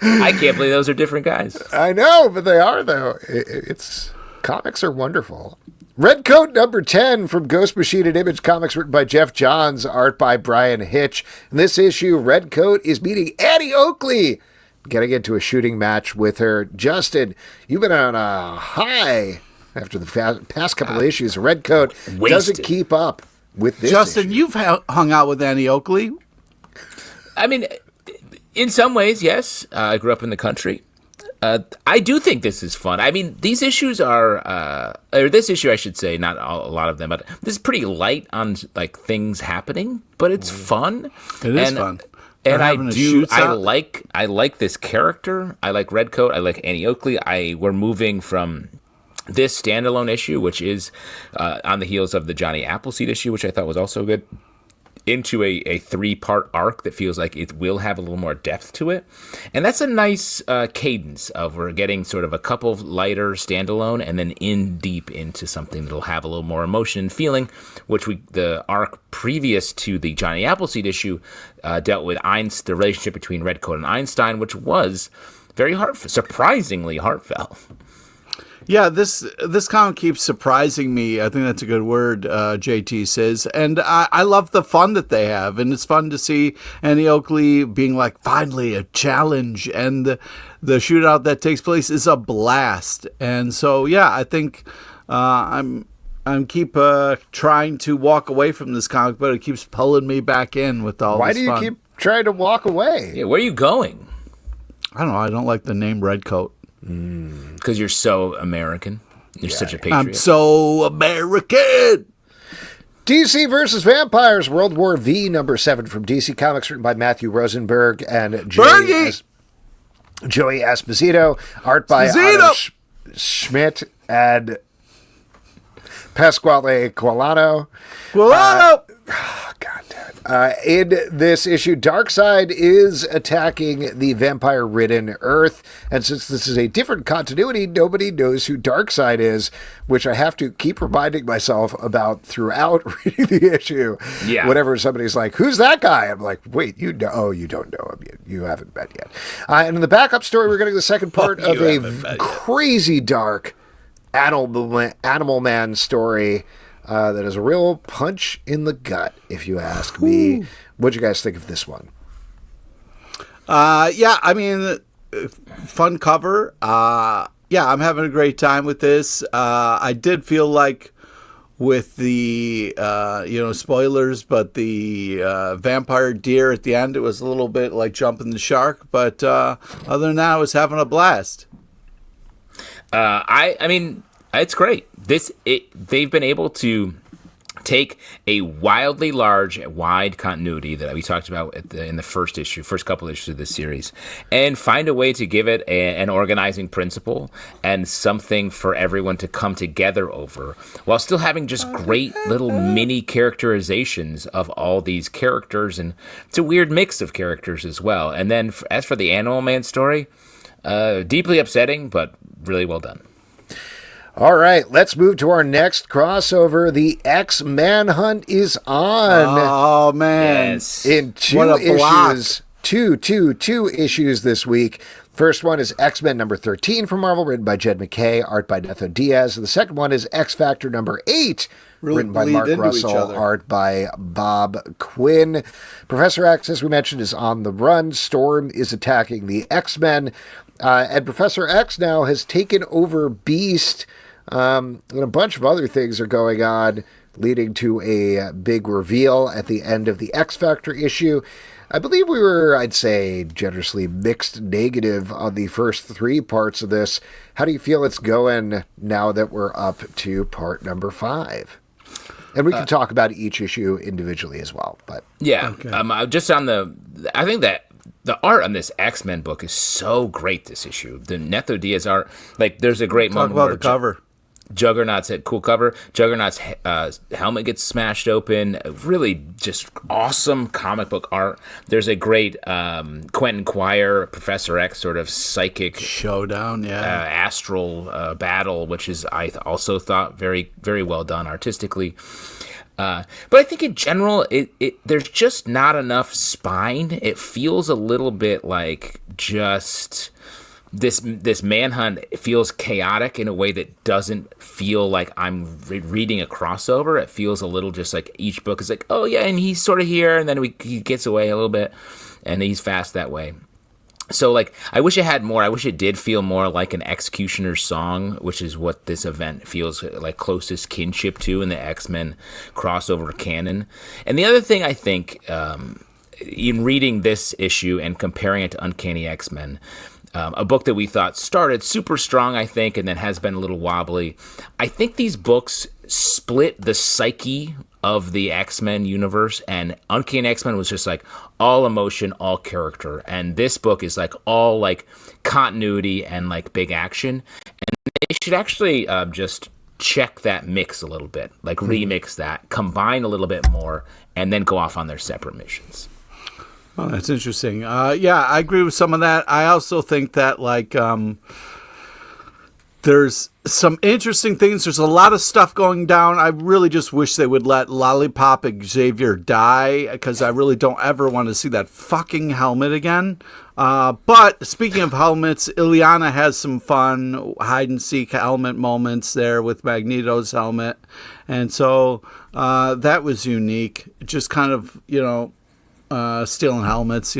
I can't believe those are different guys. I know, but they are, though. It's comics are wonderful. Redcoat number 10 from Ghost Machine and Image Comics, written by Geoff Johns, art by Brian Hitch. In this issue, Redcoat is meeting Annie Oakley, getting into a shooting match with her. Justin, you've been on a high after the past couple of issues. Redcoat doesn't keep up with this Justin, issue. you've hung out with Annie Oakley. I mean, in some ways, yes. I grew up in the country. I do think this is fun. I mean, these issues are, or this issue, I should say, not a lot of them, but this is pretty light on like things happening, but it's fun. It is fun. And I like this character. I like Redcoat. I like Annie Oakley. We're moving from this standalone issue, which is on the heels of the Johnny Appleseed issue, which I thought was also good, into a 3-part arc that feels like it will have a little more depth to it. And that's a nice cadence of we're getting sort of a couple of lighter standalone and then in deep into something that'll have a little more emotion and feeling, which the arc previous to the Johnny Appleseed issue dealt with the relationship between Redcoat and Einstein, which was very surprisingly heartfelt. Yeah, this comic keeps surprising me. I think that's a good word, JT says. And I love the fun that they have. And it's fun to see Annie Oakley being like, finally, a challenge. And the shootout that takes place is a blast. And so, yeah, I think I'm keep trying to walk away from this comic, but it keeps pulling me back in with all Why this do you fun. keep trying to walk away? Yeah, where are you going? I don't know. I don't like the name Redcoat. Because you're so American. You're such a patriot. I'm so American. DC versus Vampires, World War V, number 7 from DC Comics, written by Matthew Rosenberg and Joey Esposito, art by Otto Schmidt and Pasquale Quilano. God damn it. In this issue, Darkseid is attacking the vampire-ridden Earth, and since this is a different continuity, nobody knows who Darkseid is, which I have to keep reminding myself about throughout reading the issue. Yeah. Whenever somebody's like, who's that guy? I'm like, wait, you don't know him yet. You haven't met yet. And in the backup story, we're getting the second part of a crazy dark Animal Man story that is a real punch in the gut, if you ask me. What'd you guys think of this one? Yeah, I mean, fun cover. Yeah, I'm having a great time with this. I did feel like with the, spoilers, but the vampire deer at the end, it was a little bit like jumping the shark. But other than that, I was having a blast. I mean, it's great. They've been able to take a wildly wide continuity that we talked about in the first couple issues of this series, and find a way to give it an organizing principle and something for everyone to come together over, while still having just great little mini characterizations of all these characters, and it's a weird mix of characters as well. And then as for the Animal Man story, deeply upsetting, but really well done. All right, let's move to our next crossover. The X-Manhunt is on. Oh, man. Yes. In two issues. Two issues this week. First one is X-Men number 13 from Marvel, written by Jed McKay, art by Netho Diaz. And the second one is X-Factor number 8, written by Mark Russell, art by Bob Quinn. Professor X, as we mentioned, is on the run. Storm is attacking the X-Men. And Professor X now has taken over Beast. And a bunch of other things are going on, leading to a big reveal at the end of the X-Factor issue. I believe we were, I'd say, generously mixed negative on the first 3 parts of this. How do you feel it's going now that we're up to part number 5? And we can talk about each issue individually as well. But yeah, just on I think that the art on this X-Men book is so great this issue. The Neto Diaz art, like there's a great moment about the cover. Juggernaut's cool cover. Juggernaut's helmet gets smashed open. Really just awesome comic book art. There's a great Quentin Quire, Professor X sort of psychic showdown, astral battle, which is I also thought very, very well done artistically. But I think in general, there's just not enough spine. It feels a little bit like just this manhunt feels chaotic in a way that doesn't feel like I'm reading a crossover. It feels a little just like each book is like, oh yeah, and he's sort of here, and then he gets away a little bit, and he's fast that way. So, like, I wish it had more. I wish it did feel more like an Executioner's Song, which is what this event feels like closest kinship to in the X-Men crossover canon. And the other thing I think, in reading this issue and comparing it to Uncanny X-Men, a book that we thought started super strong, I think, and then has been a little wobbly. I think these books split the psyche of the X-Men universe, and Uncanny X-Men was just like all emotion, all character, and this book is like all like continuity and like big action, and they should actually just check that mix a little bit, like remix that, combine a little bit more, and then go off on their separate missions. Oh, that's interesting. Yeah, I agree with some of that. I also think that like there's some interesting things. There's a lot of stuff going down. I really just wish they would let Lollipop Xavier die, because I really don't ever want to see that fucking helmet again. But speaking of helmets, Ileana has some fun hide-and-seek helmet moments there with Magneto's helmet. And so that was unique. Just kind of, stealing helmets,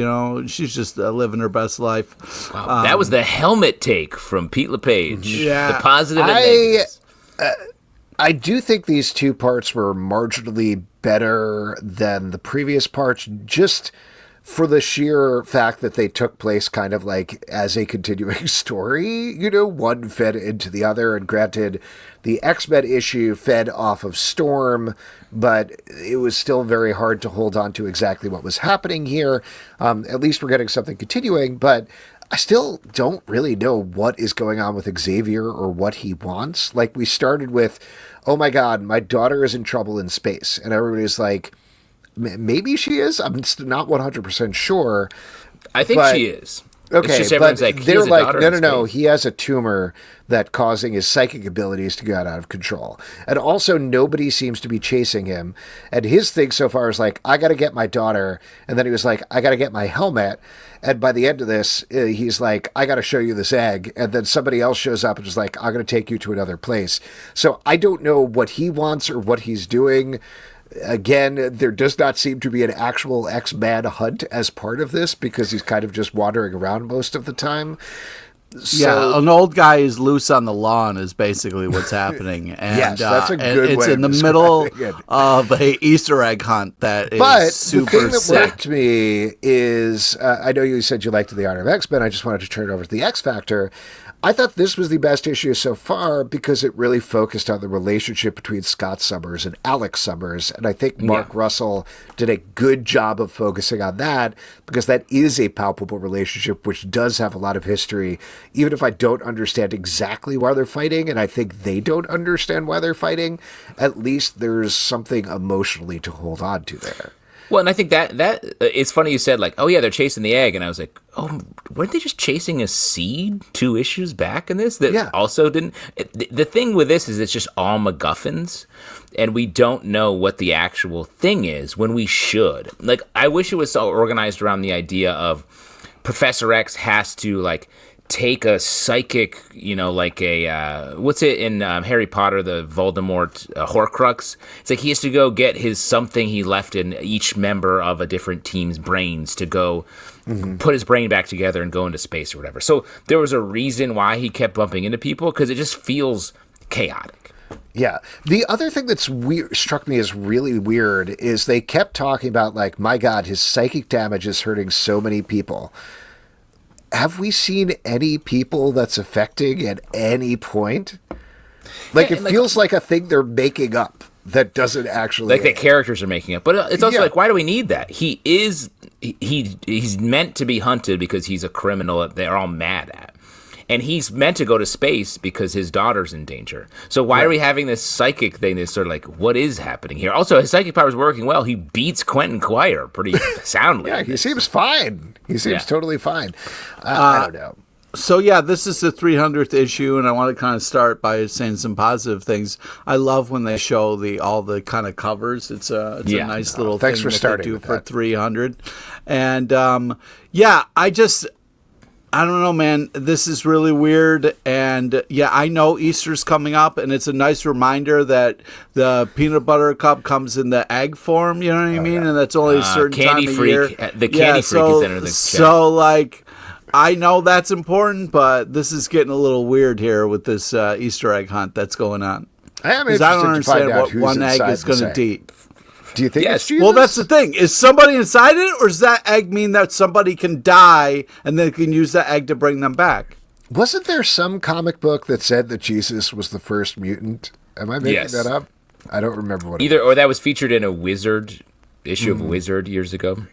she's just living her best life. Wow, that was the helmet take from Pete LePage. Yeah, the positive and negatives. I do think these two parts were marginally better than the previous parts, just for the sheer fact that they took place kind of like as a continuing story, one fed into the other. And granted, the X-Men issue fed off of Storm, but it was still very hard to hold on to exactly what was happening here. At least we're getting something continuing, but I still don't really know what is going on with Xavier or what he wants. Like, we started with, oh my God, my daughter is in trouble in space. And everybody's like, maybe she is? I'm not 100% sure. I think she is. Okay, but like, they're like, no, he has a tumor that causing his psychic abilities to get out of control. And also, nobody seems to be chasing him. And his thing so far is like, I got to get my daughter. And then he was like, I got to get my helmet. And by the end of this, he's like, I got to show you this egg. And then somebody else shows up and is like, I'm going to take you to another place. So I don't know what he wants or what he's doing. Again, there does not seem to be an actual X-Man hunt as part of this, because he's kind of just wandering around most of the time. So, an old guy is loose on the lawn is basically what's happening. And, yes, that's a good way. It's in the middle of a Easter egg hunt that is super sick. But the thing that worked me is, I know you said you liked The Art of X-Men. I just wanted to turn it over to the X Factor. I thought this was the best issue so far because it really focused on the relationship between Scott Summers and Alex Summers. And I think Mark Russell did a good job of focusing on that, because that is a palpable relationship which does have a lot of history, even if I don't understand exactly why they're fighting, and I think they don't understand why they're fighting. At least there's something emotionally to hold on to there. Well, and I think that it's funny you said, like, oh, yeah, they're chasing the egg. And I was like, oh, weren't they just chasing a seed 2 issues back in this? That also didn't. The thing with this is it's just all MacGuffins, and we don't know what the actual thing is when we should. Like, I wish it was so organized around the idea of Professor X has to, like, take a psychic, like a, what's it in Harry Potter, the Voldemort Horcrux? It's like he has to go get his something he left in each member of a different team's brains to go put his brain back together and go into space or whatever. So there was a reason why he kept bumping into people, because it just feels chaotic. Yeah. The other thing that's struck me as really weird is they kept talking about, like, my God, his psychic damage is hurting so many people. Have we seen any people that's affecting at any point? Like, it feels like a thing they're making up. that doesn't actually like the characters are making up. But it's also like, why do we need that? He's meant to be hunted because he's a criminal that they're all mad at. And he's meant to go to space because his daughter's in danger. So why are we having this psychic thing that's sort of like, what is happening here? Also, his psychic power's working well. He beats Quentin Quire pretty soundly. Yeah, he seems fine. He seems totally fine. I don't know. So, yeah, this is the 300th issue, and I want to kind of start by saying some positive things. I love when they show all the kind of covers. It's a nice little thanks thing for starting they do with for that. 300. And, I don't know, man. This is really weird. And, I know Easter's coming up, and it's a nice reminder that the peanut butter cup comes in the egg form, you know what I mean? Yeah. And that's only a certain Candy time of Freak. year. The Candy Freak is entering the chat. So, like, I know that's important, but this is getting a little weird here with this Easter egg hunt that's going on. I am because interested I don't to find understand out what who's one egg inside is going to this do. egg. Do you think it's Jesus? Well, that's the thing. Is somebody inside it, or does that egg mean that somebody can die and they can use that egg to bring them back? Wasn't there some comic book that said that Jesus was the first mutant? Am I making that up? I don't remember what either, or that was featured in a Wizard issue of Wizard years ago.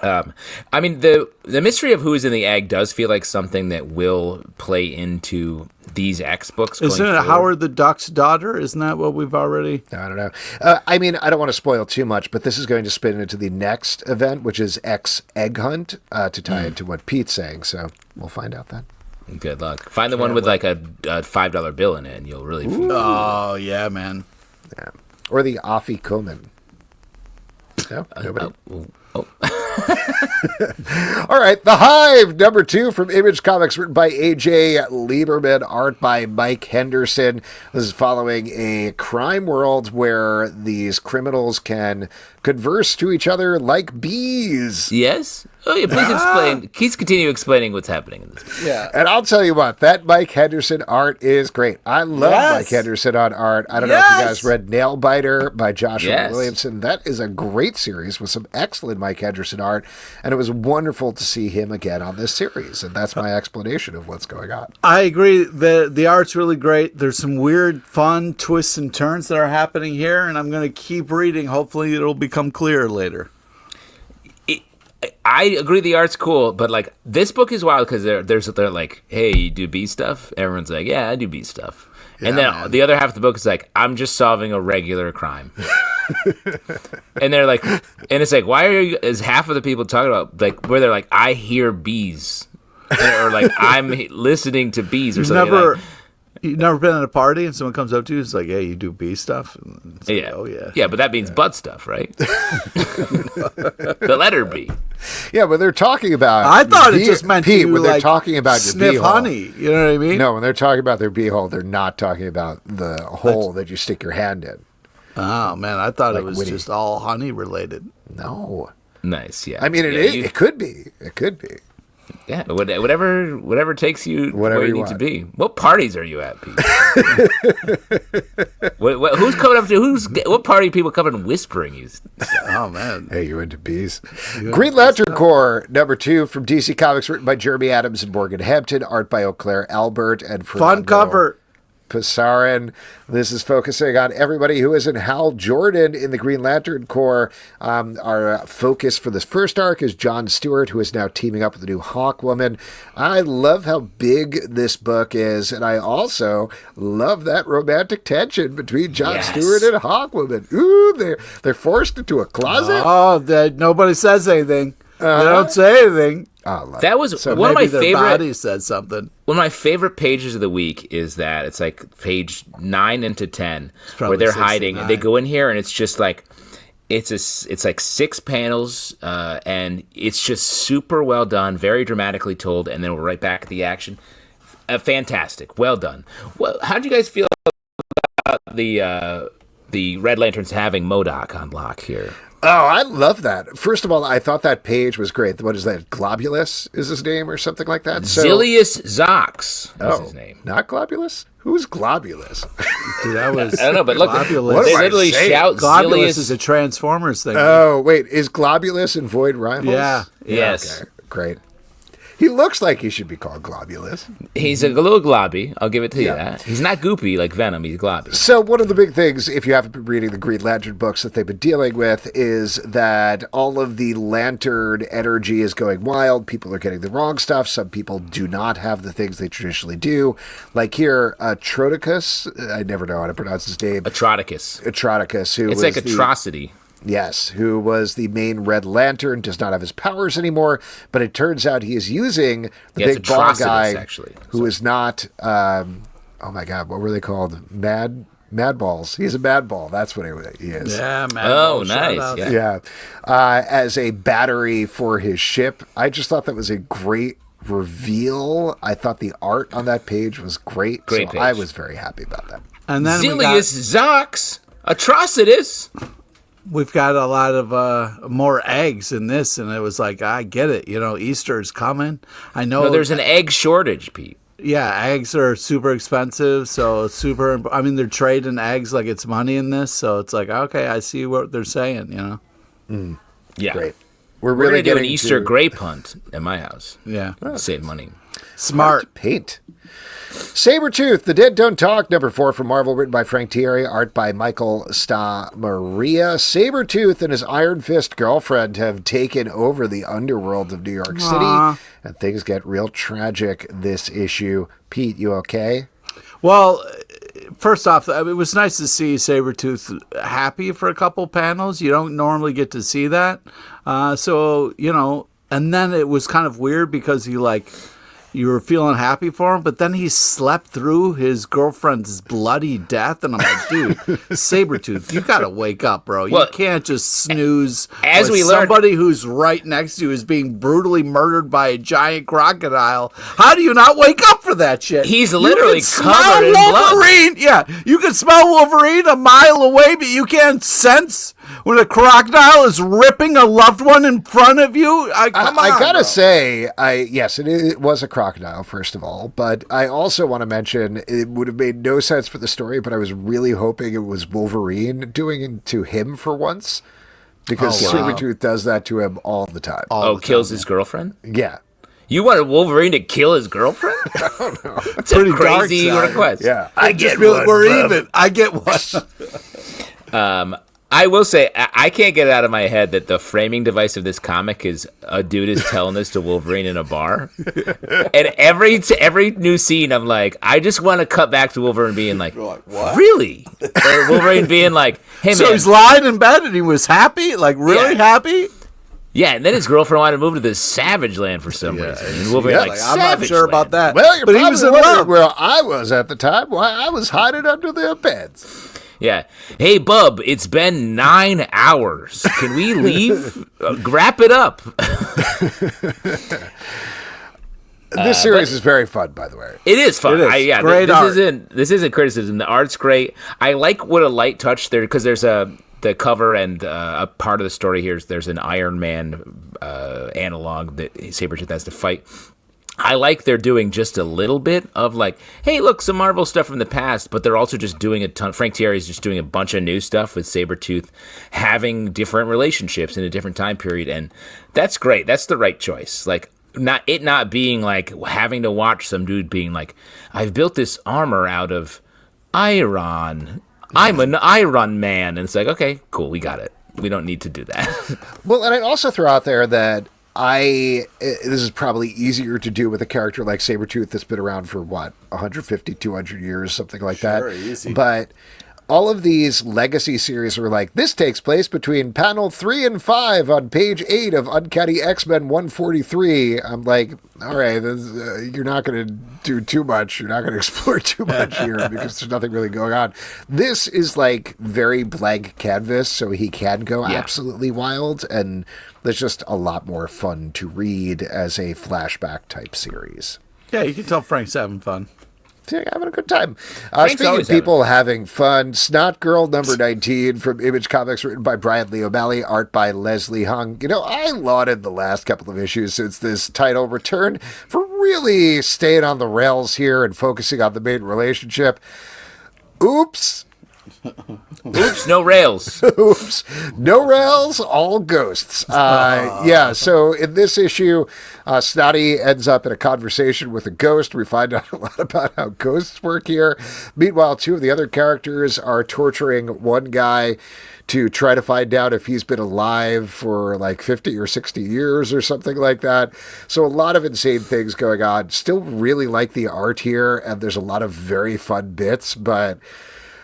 I mean, the mystery of who is in the egg does feel like something that will play into these X books. Isn't it Howard the Duck's daughter? Isn't that what we've already? I don't know. I mean, I don't want to spoil too much, but this is going to spin into the next event, which is X Egg Hunt, to tie into what Pete's saying. So we'll find out then. Good luck. Find the one with like a $5 bill in it, and you'll really. Oh yeah, man. Yeah. Or the Offie Komen. No, nobody. All right, The Hive, number 2 from Image Comics, written by A.J. Lieberman, art by Mike Henderson. This is following a crime world where these criminals can converse to each other like bees. Yes? Oh, yeah, please explain. Please continue explaining what's happening in this. Yeah. And I'll tell you what, that Mike Henderson art is great. I love Mike Henderson on art. I don't know if you guys read Nailbiter by Joshua Williamson. That is a great series with some excellent Mike Henderson art, and it was wonderful to see him again on this series, and that's my explanation of what's going on. I agree. The art's really great. There's some weird, fun twists and turns that are happening here, and I'm going to keep reading. Hopefully it'll become clear later. I agree the art's cool, but like this book is wild because they're like, hey, you do bee stuff? Everyone's like, yeah, I do bee stuff. Yeah, and then the other half of the book is like, I'm just solving a regular crime. And they're like, and it's like, why are you, is half of the people talking about like where they're like, I hear bees, or like I'm listening to bees or something. You've never been at a party and someone comes up to you and is like, hey, you do bee stuff? Like, yeah. Oh, yeah. Yeah, but that means butt stuff, right? The letter B. Yeah, but they're talking about... I thought it just meant Pete, to, when they're talking about sniff your honey. You know what I mean? No, when they're talking about their beehole, they're not talking about the hole that you stick your hand in. Oh, man, I thought it was just all honey related. No. Nice, yeah. I mean, it could be. It could be. Yeah, whatever takes you where you need to be. What parties are you at, Pete? Who's coming up to what party? People come and whispering you stuff? Oh man, hey, you into bees? Green Lantern Corps number 2 from DC Comics, written by Jeremy Adams and Morgan Hampton, art by Eau Claire Albert and Fun cover. Pasarin. This is focusing on everybody who isn't Hal Jordan in the Green Lantern Corps. Our focus for this first arc is John Stewart, who is now teaming up with the new Hawkwoman. I love how big this book is, and I also love that romantic tension between John Stewart and Hawkwoman. Ooh, they're forced into a closet. Oh, nobody says anything. They don't say anything. That was one of my favorite. Body said something. One of my favorite pages of the week is that it's like page 9 into 10 where they're hiding. And they go in here and it's just like it's like 6 panels and it's just super well done, very dramatically told, and then we're right back at the action. Fantastic, well done. Well, how do you guys feel about the Red Lanterns having MODOK on lock here? Oh, I love that. First of all, I thought that page was great. What is that? Globulus is his name or something like that? Zilius Zox is his name. Not Globulus? Who's Globulus? Dude, that was... I don't know, but look, Globulus. They literally shout Globulus Zilius. is a Transformers thing. Oh, wait. Is Globulus in Void Rivals? Yeah. Yes. Okay, great. He looks like he should be called Globulus. He's a little globby. I'll give it to you that. He's not goopy like Venom. He's globby. So one of the big things, if you haven't been reading the Green Lantern books that they've been dealing with, is that all of the Lantern energy is going wild. People are getting the wrong stuff. Some people do not have the things they traditionally do. Like here, Atroticus, I never know how to pronounce his name. Atroticus. Who it's was like atrocity. Yes, who was the main Red Lantern, does not have his powers anymore, but it turns out he is using the big ball guy who is not, oh my God, what were they called? Mad Balls. He's a Mad Ball. That's what he is. Yeah, Mad Balls. Oh, nice. Yeah. As a battery for his ship. I just thought that was a great reveal. I thought the art on that page was great. Great so page. I was very happy about that. And then Zilius Zox, Atrocitus. We've got a lot of more eggs in this, and it was like, I get it. Easter's coming. I know. No, there's an egg shortage, Pete. Yeah, eggs are super expensive, so it's super. I mean, they're trading eggs like it's money in this, so it's like, okay, I see what they're saying. Yeah. Great. We're really doing an Easter grape hunt at my house. Yeah, Save money. smart Paint. Sabretooth, The Dead Don't Talk, number 4 from Marvel, written by Frank Thierry, art by Michael Maria. Sabretooth and his Iron Fist girlfriend have taken over the underworld of New York City, and things get real tragic this issue. Pete, you okay? Well, first off, it was nice to see Sabretooth happy for a couple panels. You don't normally get to see that. And then it was kind of weird because you were feeling happy for him, but then he slept through his girlfriend's bloody death, and I'm like, dude, Sabretooth, you gotta wake up, bro. You can't just snooze as we learned, learned, somebody who's right next to you is being brutally murdered by a giant crocodile. How do you not wake up for that shit? He's literally covered in Wolverine. blood. Yeah, you can smell Wolverine a mile away, but you can't sense when a crocodile is ripping a loved one in front of you. I gotta say, yes, it was a crocodile, first of all, but I also want to mention it would have made no sense for the story, but I was really hoping it was Wolverine doing it to him for once, because Sabretooth does that to him all the time. Kills his girlfriend? Yeah. You wanted Wolverine to kill his girlfriend? I don't know. It's a crazy request. Yeah. I get one. We're even. I get one. I will say, I can't get it out of my head that the framing device of this comic is a dude is telling this to Wolverine in a bar. And every new scene, I'm like, I just want to cut back to Wolverine being like, what? Really? Or Wolverine being like, hey, man. So he's lying in bed and he was happy? Like, really happy? Yeah, and then his girlfriend wanted to move to this savage land for some reason. And Wolverine I'm not sure about that. Well, but he was in love. Where I was at the time. Why I was hiding under the beds. Yeah. Hey, bub, it's been 9 hours. Can we leave? Wrap it up. This series is very fun, by the way. It is fun. Great art. This isn't criticism. The art's great. I like what a light touch there, because there's the cover and a part of the story here is there's an Iron Man analog that Sabretooth has to fight. I like they're doing just a little bit of like, hey, look, some Marvel stuff from the past, but they're also just doing a ton. Frank Thierry's just doing a bunch of new stuff with Sabretooth having different relationships in a different time period, and that's great. That's the right choice. Like, not being like having to watch some dude being like, I've built this armor out of iron. I'm an Iron Man. And it's like, okay, cool, we got it. We don't need to do that. Well, and I'd also throw out there that this is probably easier to do with a character like Sabretooth that's been around for, 150, 200 years, something like that. Easy. But all of these legacy series were like, this takes place between panel 3 and 5 on page 8 of Uncanny X-Men 143. I'm like, all right, you're not going to do too much. You're not going to explore too much here because there's nothing really going on. This is like very blank canvas, so he can go absolutely wild, and there's just a lot more fun to read as a flashback type series. Yeah, you can tell Frank's having fun. Having a good time. Speaking of people having fun, Snotgirl number 19 from Image Comics, written by Brian Lee O'Malley, art by Leslie Hung. I lauded the last couple of issues since this title returned for really staying on the rails here and focusing on the main relationship. Oops. Oops, no rails. Oops, no rails, all ghosts. Yeah, so in this issue, Snotty ends up in a conversation with a ghost. We find out a lot about how ghosts work here. Meanwhile, two of the other characters are torturing one guy to try to find out if he's been alive for like 50 or 60 years or something like that. So a lot of insane things going on. Still really like the art here, and there's a lot of very fun bits, but...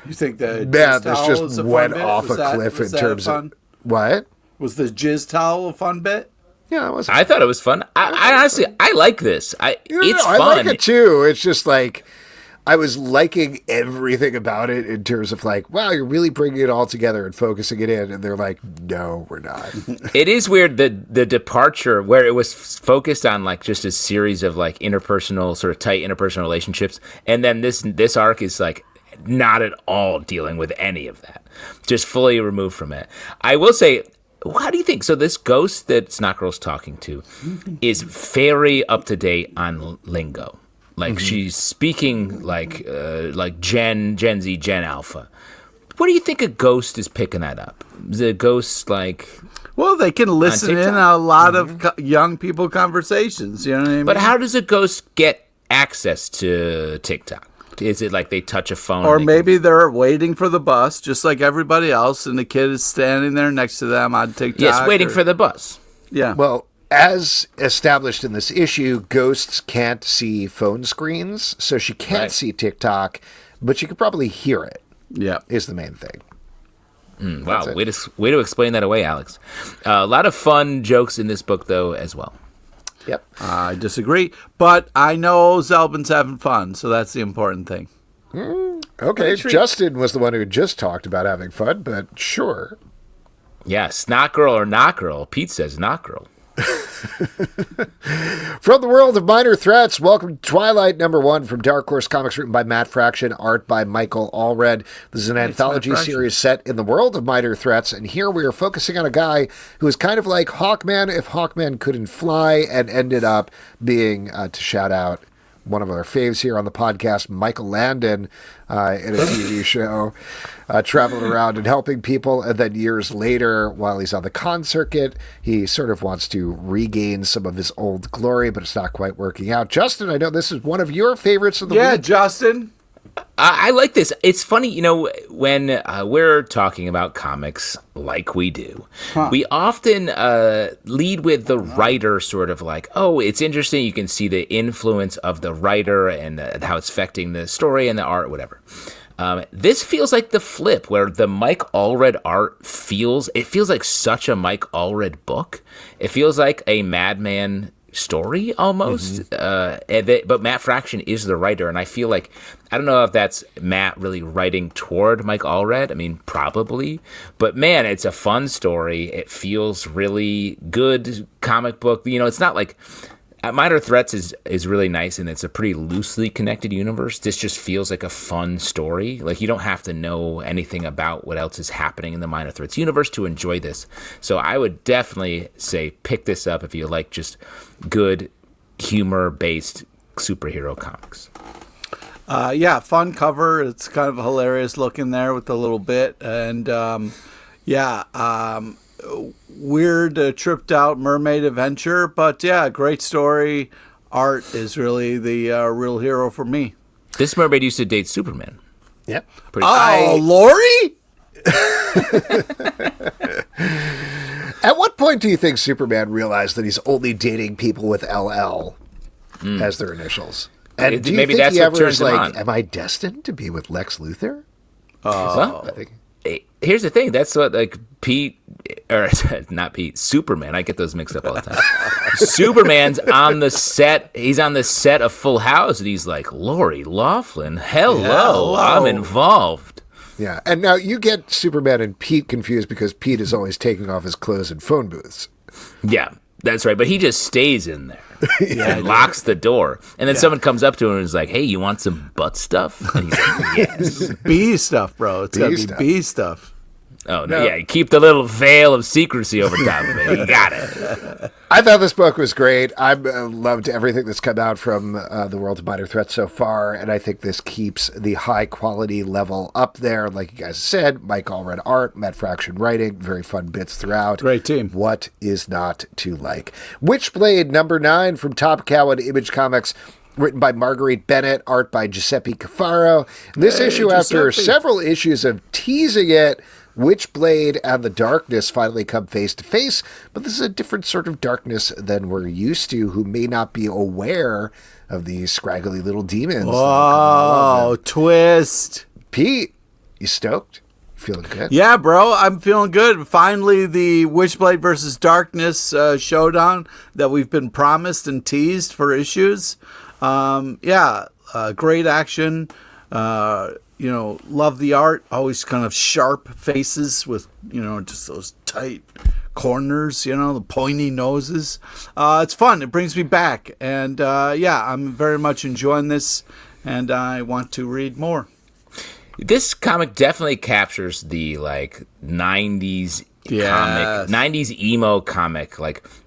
You think that man, this just went off a cliff in terms of what was the jizz towel a fun bit? Yeah, it was. I thought it was fun. I honestly, I like this. It's fun. I like it too. It's just like I was liking everything about it in terms of like, wow, you're really bringing it all together and focusing it in. And they're like, no, we're not. It is weird that the departure where it was focused on like just a series of like interpersonal, sort of tight interpersonal relationships, and then this arc is like. Not at all dealing with any of that. Just fully removed from it. I will say, how do you think? So this ghost that Snotgirl's talking to is very up to date on lingo. Like she's speaking like Gen Z, Gen Alpha. What do you think a ghost is picking that up? Is a ghost like... Well, they can listen in on a lot of young people conversations. You know what I mean? But how does a ghost get access to TikTok? Is it like they touch a phone? Or maybe they're waiting for the bus, just like everybody else, and the kid is standing there next to them on TikTok. Yes, waiting for the bus. Yeah. Well, as established in this issue, ghosts can't see phone screens, so she can't see TikTok, but she could probably hear it. Yeah. Is the main thing. Wow, way to explain that away, Alex. A lot of fun jokes in this book, though, as well. Yep. I disagree, but I know Zelbin's having fun, so that's the important thing. Okay, Justin was the one who just talked about having fun, but sure. Yeah, Snotgirl or not girl. Pete says not girl. From the world of minor threats, welcome to Twilight #1 from Dark Horse Comics, written by Matt Fraction, art by Michael Allred. This is an anthology series set in the world of minor threats, and here we are focusing on a guy who is kind of like Hawkman if Hawkman couldn't fly, and ended up being, to shout out one of our faves here on the podcast, Michael Landon, in a TV show, traveling around and helping people. And then years later, while he's on the con circuit, he sort of wants to regain some of his old glory, but it's not quite working out. Justin, I know this is one of your favorites of the week. Yeah, Justin. I like this. It's funny, when we're talking about comics like we do, we often lead with the writer sort of like, oh, it's interesting. You can see the influence of the writer and how it's affecting the story and the art, whatever. This feels like the flip, where the Mike Allred art feels like such a Mike Allred book. It feels like a Madman story almost, but Matt Fraction is the writer, and I feel like, I don't know if that's Matt really writing toward Mike Allred. I mean, probably, but man, it's a fun story. It feels really good comic book. It's not like Minor Threats is really nice, and it's a pretty loosely connected universe. This just feels like a fun story. Like, you don't have to know anything about what else is happening in the Minor Threats universe to enjoy this. So I would definitely say pick this up if you like just good humor-based superhero comics. Yeah, fun cover. It's kind of hilarious looking there with the little bit. And, weird tripped out mermaid adventure, but yeah, great story. Art is really the real hero for me. This mermaid used to date Superman. Yep. Lori? At what point do you think Superman realized that he's only dating people with LL as their initials? And do you maybe think that's he what ever turns is him like, on. am I destined to be with Lex Luthor? Well, I think. here's the thing. That's what, like, Superman. I get those mixed up all the time. Superman's on the set. He's on the set of Full House, and he's like, Lori Loughlin, hello. I'm involved. Yeah, and now you get Superman and Pete confused because Pete is always taking off his clothes in phone booths. Yeah, that's right. But he just stays in there and locks the door. And then someone comes up to him and is like, hey, you want some butt stuff? And he's like, yes. B stuff, bro. It's got to be B stuff. Oh, no. Yeah, keep the little veil of secrecy over top of it. You got it. I thought this book was great. I've loved everything that's come out from the World of Minor Threat so far, and I think this keeps the high-quality level up there. Like you guys said, Mike Allred art, Matt Fraction writing, very fun bits throughout. Great team. What is not to like? Witchblade, number 9 from Top Cow and Image Comics. Written by Marguerite Bennett, art by Giuseppe Cafaro. This issue, after several issues of teasing it, Witchblade and the darkness finally come face to face, but this is a different sort of darkness than we're used to, who may not be aware of these scraggly little demons. Oh, twist. Pete, you stoked? Feeling good? Yeah, bro, I'm feeling good. Finally, the Witchblade versus Darkness showdown that we've been promised and teased for issues. Great action. Love the art. Always kind of sharp faces with, just those tight corners, the pointy noses. It's fun. It brings me back. And, I'm very much enjoying this, and I want to read more. This comic definitely captures the, 90s comic, 90s emo comic,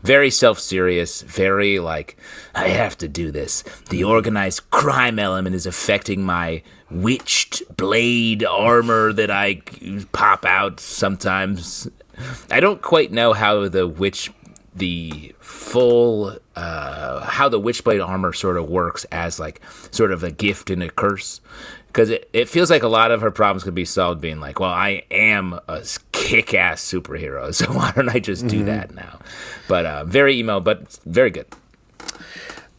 very self-serious, very, I have to do this. The organized crime element is affecting my witched blade armor that I pop out sometimes. I don't quite know how how the Witchblade armor sort of works as, sort of a gift and a curse. Because it feels like a lot of her problems could be solved being like, well, I am a kick-ass superhero, so why don't I just do that now? But very emo, but very good.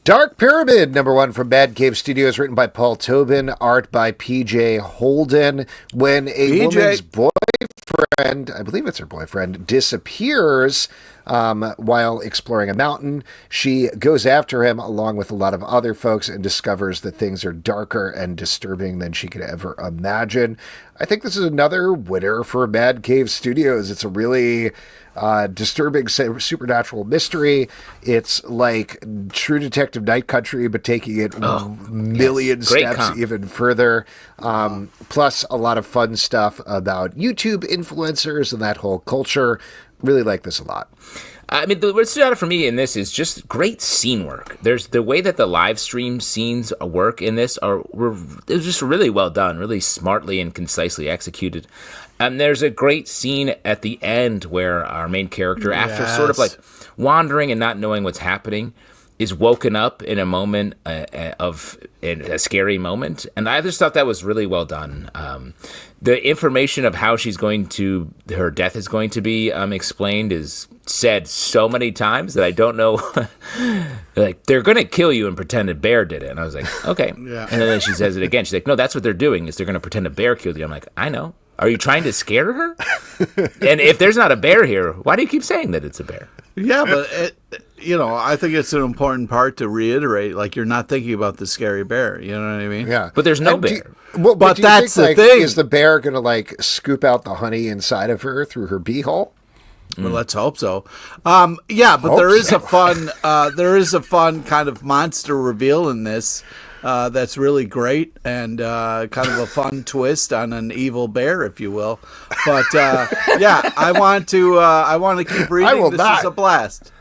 Dark Pyramid, number 1 from Bad Cave Studios, written by Paul Tobin, art by P.J. Holden. When a woman's boyfriend, I believe it's her boyfriend, disappears while exploring a mountain, she goes after him along with a lot of other folks and discovers that things are darker and disturbing than she could ever imagine. I think this is another winner for Bad Cave Studios. It's a really disturbing supernatural mystery. It's like True Detective Night Country, but taking it million steps even further. Plus a lot of fun stuff about YouTube influencers and that whole culture. Really like this a lot. I mean, what stood out for me in this is just great scene work. There's the way that the live stream scenes work in this it was just really well done, really smartly and concisely executed. And there's a great scene at the end where our main character, after sort of wandering and not knowing what's happening, is woken up in a moment of a scary moment. And I just thought that was really well done. The information of how her death is going to be explained is said so many times that I don't know. They're going to kill you and pretend a bear did it. And I was like, okay. Yeah. And then she says it again. She's like, no, that's what they're doing is they're going to pretend a bear killed you. I'm like, I know. Are you trying to scare her? And if there's not a bear here, why do you keep saying that it's a bear? Yeah, but I think it's an important part to reiterate. You're not thinking about the scary bear. You know what I mean? Yeah. But there's no bear. But that's the thing. Is the bear going to scoop out the honey inside of her through her beehole? Well, let's hope so. There is a fun kind of monster reveal in this. That's really great and kind of a fun twist on an evil bear, if you will. But I want to keep reading. I will this not. Is a blast.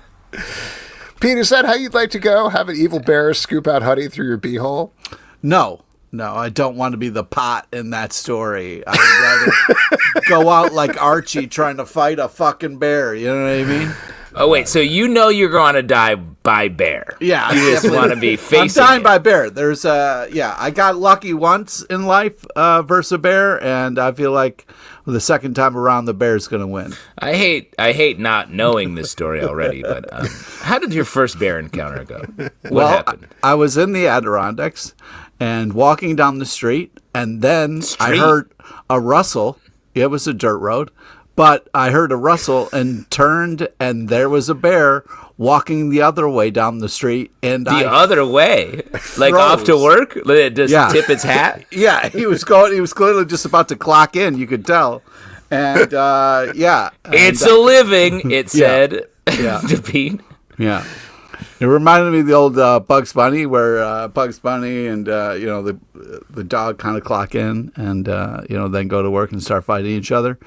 Pete, is that how you'd like to go? Have an evil bear scoop out honey through your beehole? No, I don't want to be the pot in that story. I would rather go out like Archie trying to fight a fucking bear. You know what I mean? Oh, wait, so you're going to die by bear. Yeah. You just want to be facing I'm dying by bear. There's I got lucky once in life versus a bear, and I feel like the second time around the bear's going to win. I hate not knowing this story already, but how did your first bear encounter go? What happened? I was in the Adirondacks and walking down the street, and then I heard a rustle. It was a dirt road. But I heard a rustle and turned, and there was a bear walking the other way down the street. And other way? Off to work? Just tip its hat? Yeah, he was clearly just about to clock in, you could tell. And, It's a living, it said to Pete. Yeah. It reminded me of the old Bugs Bunny, where Bugs Bunny and the dog kind of clock in and then go to work and start fighting each other.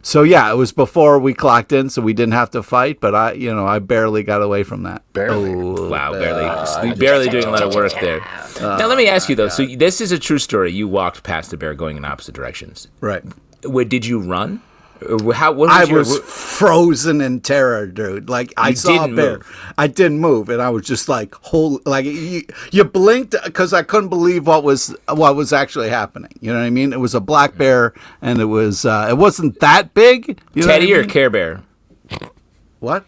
So yeah, it was before we clocked in, so we didn't have to fight. But I barely got away from that. Barely. Wow, barely doing a lot of work there. Now let me ask you though. So this is a true story. You walked past a bear going in opposite directions. Right. Did you run? I was frozen in terror, dude. Like I saw a bear, I didn't move, and I was just like, you blinked because I couldn't believe what was actually happening. You know what I mean? It was a black bear, and it wasn't that big. Teddy or Care Bear? What?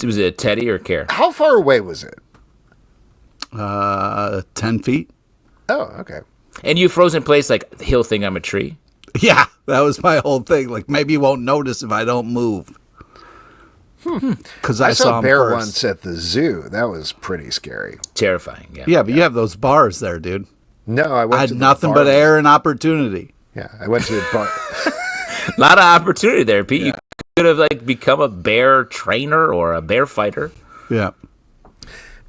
Was it a Teddy or Care? How far away was it? 10 feet. Oh, okay. And you froze in place like he'll think I'm a tree? Yeah, that was my whole thing. Like, maybe you won't notice if I don't move. Because I saw a bear first. once at the zoo. That was pretty scary. Terrifying, yeah. Yeah, but you have those bars there, dude. No, I had nothing but air and opportunity. Yeah, I went to the bar. A lot of opportunity there, Pete. Yeah. You could have become a bear trainer or a bear fighter. Yeah.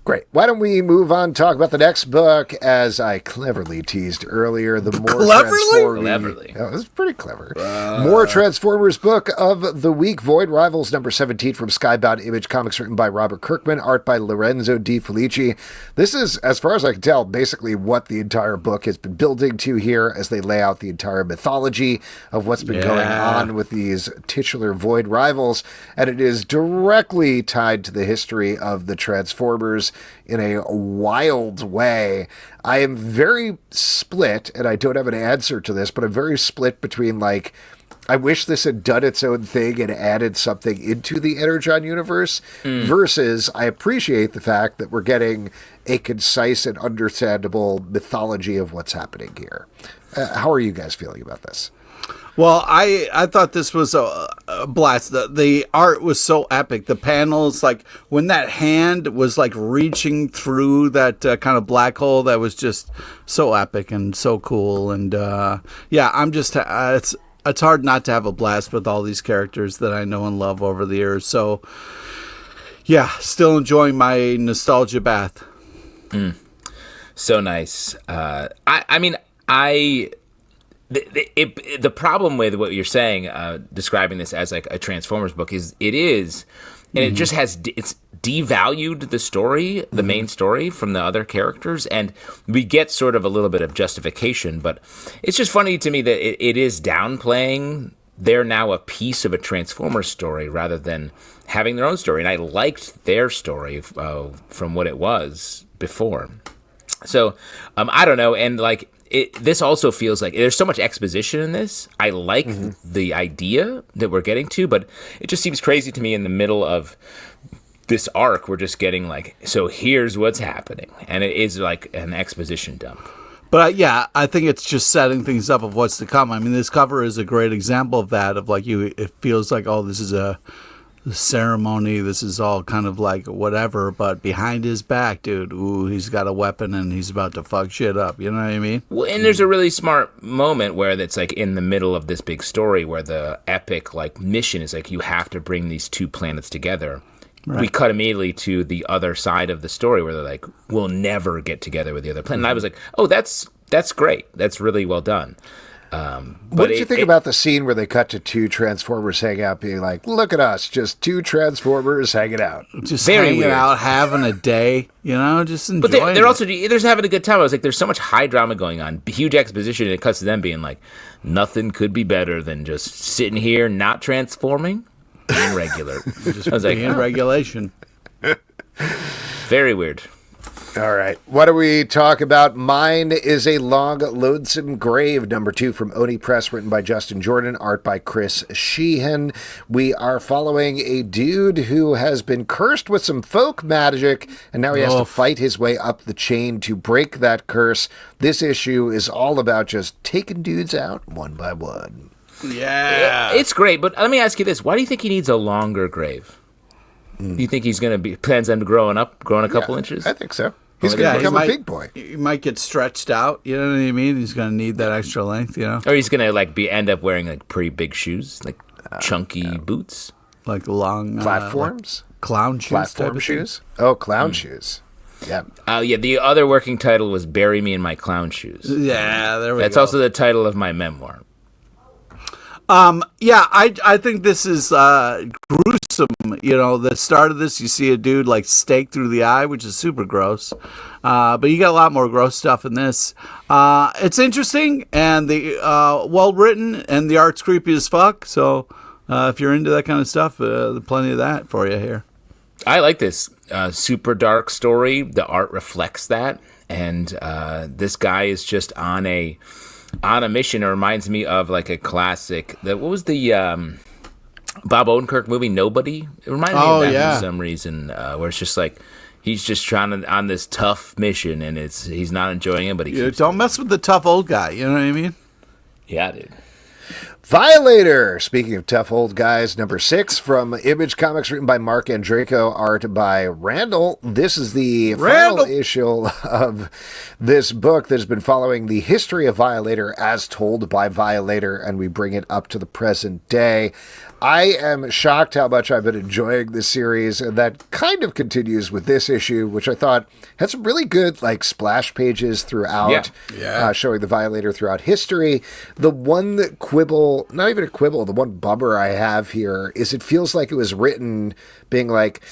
Great. Why don't we move on and talk about the next book, as I cleverly teased earlier. The more Cleverly? That was pretty clever. More Transformers book of the week, Void Rivals number 17 from Skybound Image Comics, written by Robert Kirkman, art by Lorenzo Di Felici. This is, as far as I can tell, basically what the entire book has been building to here as they lay out the entire mythology of what's been going on with these titular Void Rivals, and it is directly tied to the history of the Transformers in a wild way. I am very split, and I don't have an answer to this, but I'm very split between, I wish this had done its own thing and added something into the Energon universe, versus I appreciate the fact that we're getting a concise and understandable mythology of what's happening here. How are you guys feeling about this? Well, I thought this was a blast. The art was so epic. The panels, when that hand was reaching through that kind of black hole, that was just so epic and so cool. And I'm just it's hard not to have a blast with all these characters that I know and love over the years. So yeah, still enjoying my nostalgia bath. So nice. The problem with what you're saying, describing this as a Transformers book, is it just has it's devalued the story, the main story, from the other characters, and we get sort of a little bit of justification, but it's just funny to me that it is downplaying they're now a piece of a Transformers story rather than having their own story, and I liked their story from what it was before. So I don't know, and this also feels like there's so much exposition in this. I like the idea that we're getting to, but it just seems crazy to me in the middle of this arc. We're just getting so here's what's happening. And it is an exposition dump. But I think it's just setting things up of what's to come. I mean, this cover is a great example of that, of it feels like, oh, this is a ceremony, this is all kind of whatever, but behind his back, dude, he's got a weapon and he's about to fuck shit up, you know what I mean? Well, and there's a really smart moment where it's in the middle of this big story where the epic mission is you have to bring these two planets together. Right. We cut immediately to the other side of the story where they're we'll never get together with the other planet. And I was oh, that's great, that's really well done. What did you think about the scene where they cut to two Transformers hanging out, being look at us, just two Transformers hanging out. Just hanging out, having a day, just enjoying But they're also just having a good time. I was there's so much high drama going on, huge exposition, and it cuts to them being nothing could be better than just sitting here, not transforming, being regular. Just I was in regulation. Very weird. All right. What do we talk about? Mine is a Long Lonesome Grave, number 2 from Oni Press, written by Justin Jordan, art by Chris Sheehan. We are following a dude who has been cursed with some folk magic, and now he has to fight his way up the chain to break that curse. This issue is all about just taking dudes out one by one. Yeah. It's great, but let me ask you this. Why do you think he needs a longer grave? Do you think he's going to plans on growing a couple inches? I think so. He's going to become a big boy. He might get stretched out, you know what I mean? He's going to need that extra length, Or he's going to end up wearing pretty big shoes, chunky boots. like long platforms, like clown shoes, platform shoes. Oh, clown shoes. Yeah. Yeah. The other working title was "Bury Me in My Clown Shoes." Yeah, there we go. That's also the title of my memoir. Yeah, I think this is gruesome. You know, the start of this, you see a dude like stake through the eye, which is super gross. But you got a lot more gross stuff in this. It's interesting and the well written, and the art's creepy as fuck. So if you're into that kind of stuff, there's plenty of that for you here. I like this super dark story. The art reflects that, and this guy is just on a mission. It reminds me of like a classic. What was the Bob Odenkirk movie Nobody? It reminded me of that for some reason, where it's just like he's just trying on this tough mission, and he's not enjoying it, but he don't mess with the tough old guy. You know what I mean? Yeah, dude. Violator, speaking of tough old guys, number 6 from Image Comics, written by Mark Andreyko, art by Randall. This is the final issue of this book that has been following the history of Violator as told by Violator, and we bring it up to the present day. I am shocked how much I've been enjoying this series, and that kind of continues with this issue, which I thought had some really good like splash pages throughout, showing the Violator throughout history. The one quibble, not even a quibble, the one bummer I have here is it feels like it was written being like,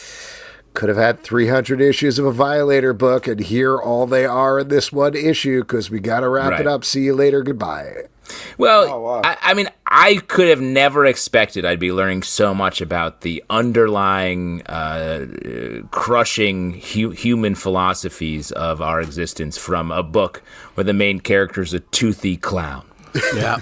could have had 300 issues of a Violator book, and here all they are in this one issue because we got to wrap it up. See you later. Goodbye. Well, I mean, I could have never expected I'd be learning so much about the underlying, crushing human philosophies of our existence from a book where the main character is a toothy clown. Yeah.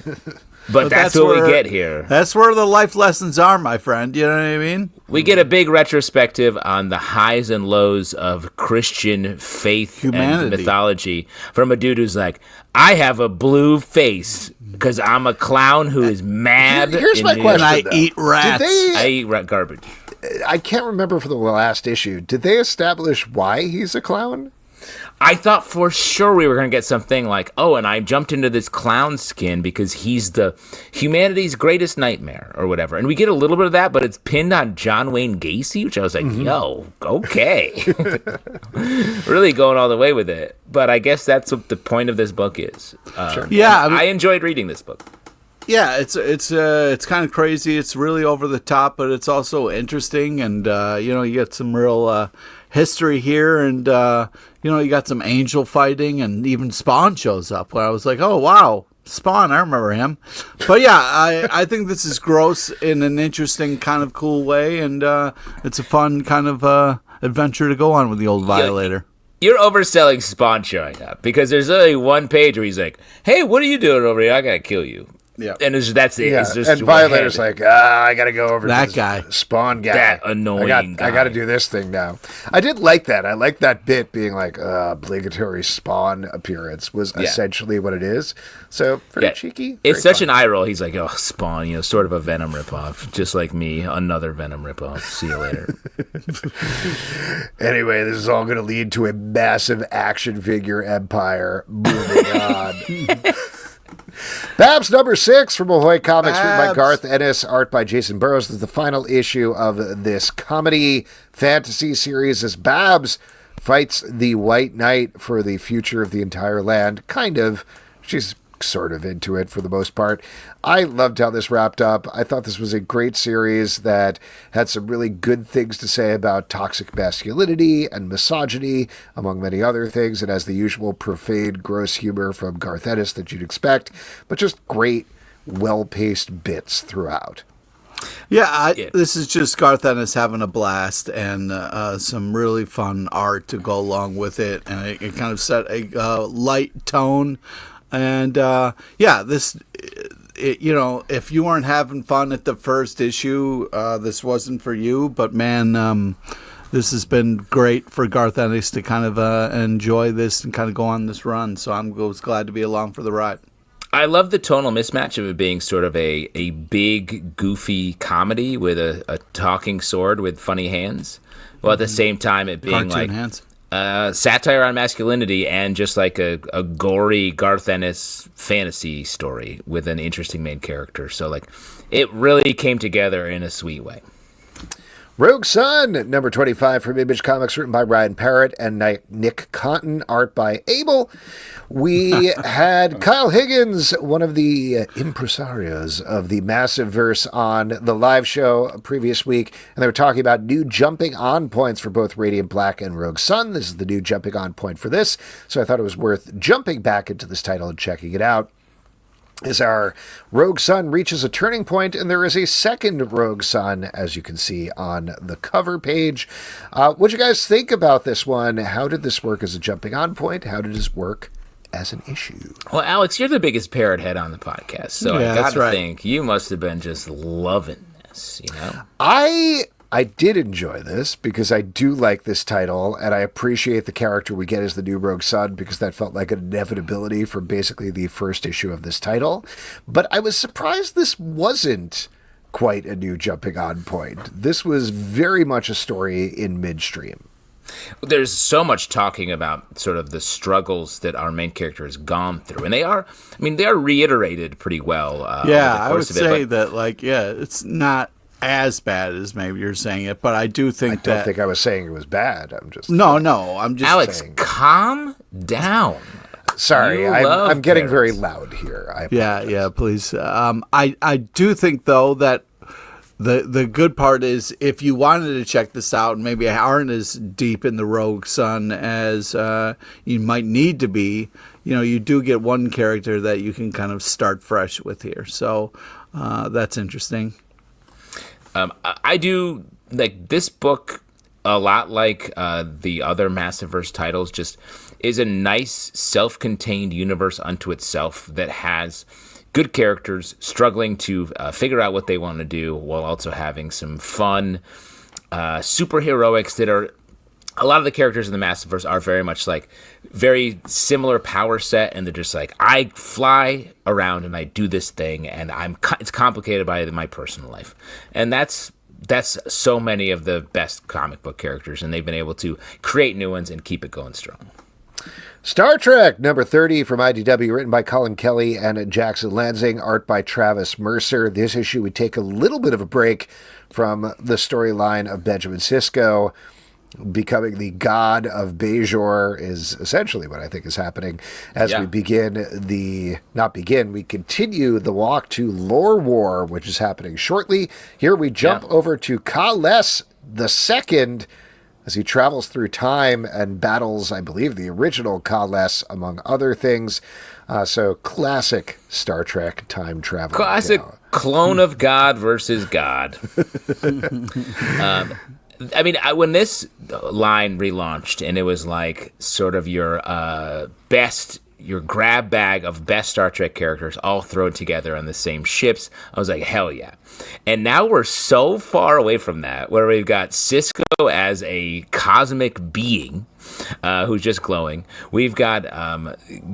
But that's what we get here. That's where the life lessons are, my friend. You know what I mean? We get a big retrospective on the highs and lows of Christian faith and mythology from a dude who's like, I have a blue face because I'm a clown who is mad. Here's my question. I eat rats. I eat garbage. I can't remember for the last issue. Did they establish why he's a clown? I thought for sure we were going to get something like, oh, and I jumped into this clown skin because he's the humanity's greatest nightmare or whatever. And we get a little bit of that, but it's pinned on John Wayne Gacy, which I was like, yo, okay. Really going all the way with it. But I guess that's what the point of this book is. Sure. Yeah. I enjoyed reading this book. Yeah, it's kind of crazy. It's really over the top, but it's also interesting. And, you get some real history here, and you got some angel fighting, and even Spawn shows up where I was like, oh wow, Spawn, I remember him. But yeah, I think this is gross in an interesting kind of cool way, and it's a fun kind of adventure to go on with the old Violator. You're overselling Spawn showing up, because there's only one page where he's like, hey, what are you doing over here? I gotta kill you. Yeah, and that's it. Yeah. It's just and Violator's like, I got to go over that to guy, Spawn guy, that annoying guy. I got to do this thing now. I did like that. I like that bit being like obligatory Spawn appearance was essentially what it is. So very cheeky. It's such an eye roll. He's like, oh, Spawn, sort of a Venom ripoff, just like me, another Venom ripoff. See you later. Anyway, this is all going to lead to a massive action figure empire. Moving on. Babs number 6 from Ahoy Comics, written by Garth Ennis, art by Jason Burrows. This is the final issue of this comedy fantasy series as Babs fights the White Knight for the future of the entire land. Kind of. She's sort of into it for the most part. I loved how this wrapped up. I thought this was a great series that had some really good things to say about toxic masculinity and misogyny, among many other things, and has the usual profane, gross humor from Garth Ennis that you'd expect, but just great, well-paced bits throughout. Yeah, this is just Garth Ennis having a blast, and some really fun art to go along with it, and it kind of set a light tone. And this, if you weren't having fun at the first issue, this wasn't for you. But man, this has been great for Garth Ennis to kind of enjoy this and kind of go on this run. So I was glad to be along for the ride. I love the tonal mismatch of it being sort of a big, goofy comedy with a talking sword with funny hands, while at the same time it being cartoon hands. Satire on masculinity and just like a gory Garth Ennis fantasy story with an interesting main character. So like it really came together in a sweet way. Rogue Sun, number 25 from Image Comics, written by Ryan Parrott and Nick Cotton, art by Abel. We had Kyle Higgins, one of the impresarios of the Massive Verse, on the live show previous week, and they were talking about new jumping on points for both Radiant Black and Rogue Sun. This is the new jumping on point for this, so I thought it was worth jumping back into this title and checking it out. As our Rogue Sun reaches a turning point, and there is a second Rogue Sun, as you can see on the cover page. What'd you guys think about this one? How did this work as a jumping on point? How did this work as an issue? Well, Alex, you're the biggest parrot head on the podcast, so Yeah, I that's gotta right. think you must have been just loving this, you know? I did enjoy this because I do like this title, and I appreciate the character we get as the new Rogue Sun, because that felt like an inevitability from basically the first issue of this title. But I was surprised this wasn't quite a new jumping on point. This was very much a story in midstream. There's so much talking about sort of the struggles that our main character has gone through, and they are reiterated pretty well. Yeah, over the I would course of it, say but- that, it's not as bad as maybe you're saying it, but I do think I don't think I was saying it was bad. I'm just No, I'm just Alex, saying. calm down. sorry. You love I'm getting very parrots. loud here. I Yeah, please. I do think though that the good part is, if you wanted to check this out and maybe aren't as deep in the Rogue Sun as you might need to be, you do get one character that you can kind of start fresh with here. So that's interesting. I do like this book a lot, like the other Massiverse titles. Just is a nice self-contained universe unto itself that has good characters struggling to figure out what they want to do, while also having some fun superheroics that are. A lot of the characters in the Massiverse are very much like very similar power set, and they're just like, I fly around and I do this thing, and it's complicated by my personal life, and that's so many of the best comic book characters, and they've been able to create new ones and keep it going strong. Star Trek, number 30 from IDW, written by Colin Kelly and Jackson Lansing, art by Travis Mercer. This issue would take a little bit of a break from the storyline of Benjamin Sisko. Becoming the god of Bajor is essentially what I think is happening as we continue the walk to Lore War, which is happening shortly. Here we jump over to Kales II as he travels through time and battles, I believe, the original Kales, among other things. So classic Star Trek time travel. Classic clone of God versus God. When this line relaunched and it was like sort of your grab bag of best Star Trek characters all thrown together on the same ships, I was like, hell yeah. And now we're so far away from that, where we've got Sisko as a cosmic being who's just glowing. We've got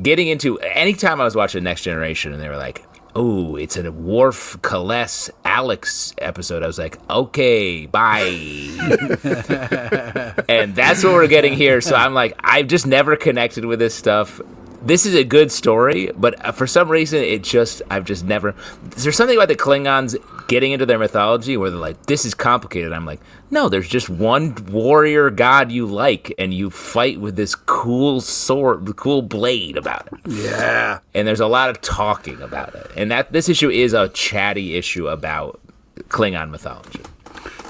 getting into, anytime I was watching Next Generation and they were like, oh, it's a Worf, Kales, Alex episode, I was like, okay, bye. And that's what we're getting here. So I'm like, I've just never connected with this stuff. This is a good story, but for some reason, I've just never. There's something about the Klingons getting into their mythology where they're like, this is complicated. I'm like, no, there's just one warrior god you like, and you fight with this cool sword, the cool blade about it. Yeah. And there's a lot of talking about it. And this issue is a chatty issue about Klingon mythology.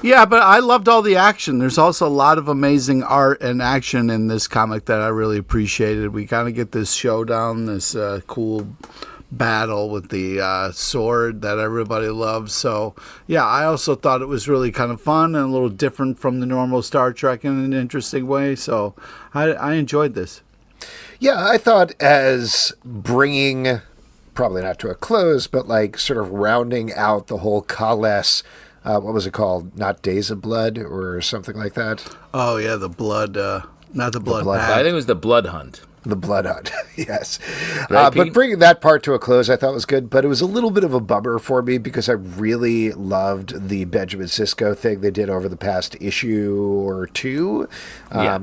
Yeah, but I loved all the action. There's also a lot of amazing art and action in this comic that I really appreciated. We kind of get this showdown, this cool battle with the sword that everybody loves. So, yeah, I also thought it was really kind of fun and a little different from the normal Star Trek in an interesting way. So I enjoyed this. Yeah, I thought as bringing, probably not to a close, but like sort of rounding out the whole Kales, what was it called? Not Days of Blood or something like that? Oh, yeah, the blood, not the blood blood pact. I think it was the Blood Hunt. The Blood Hunt, yes. Right, But Pete? bringing that part to a close, I thought was good, but it was a little bit of a bummer for me because I really loved the Benjamin Sisko thing they did over the past issue or two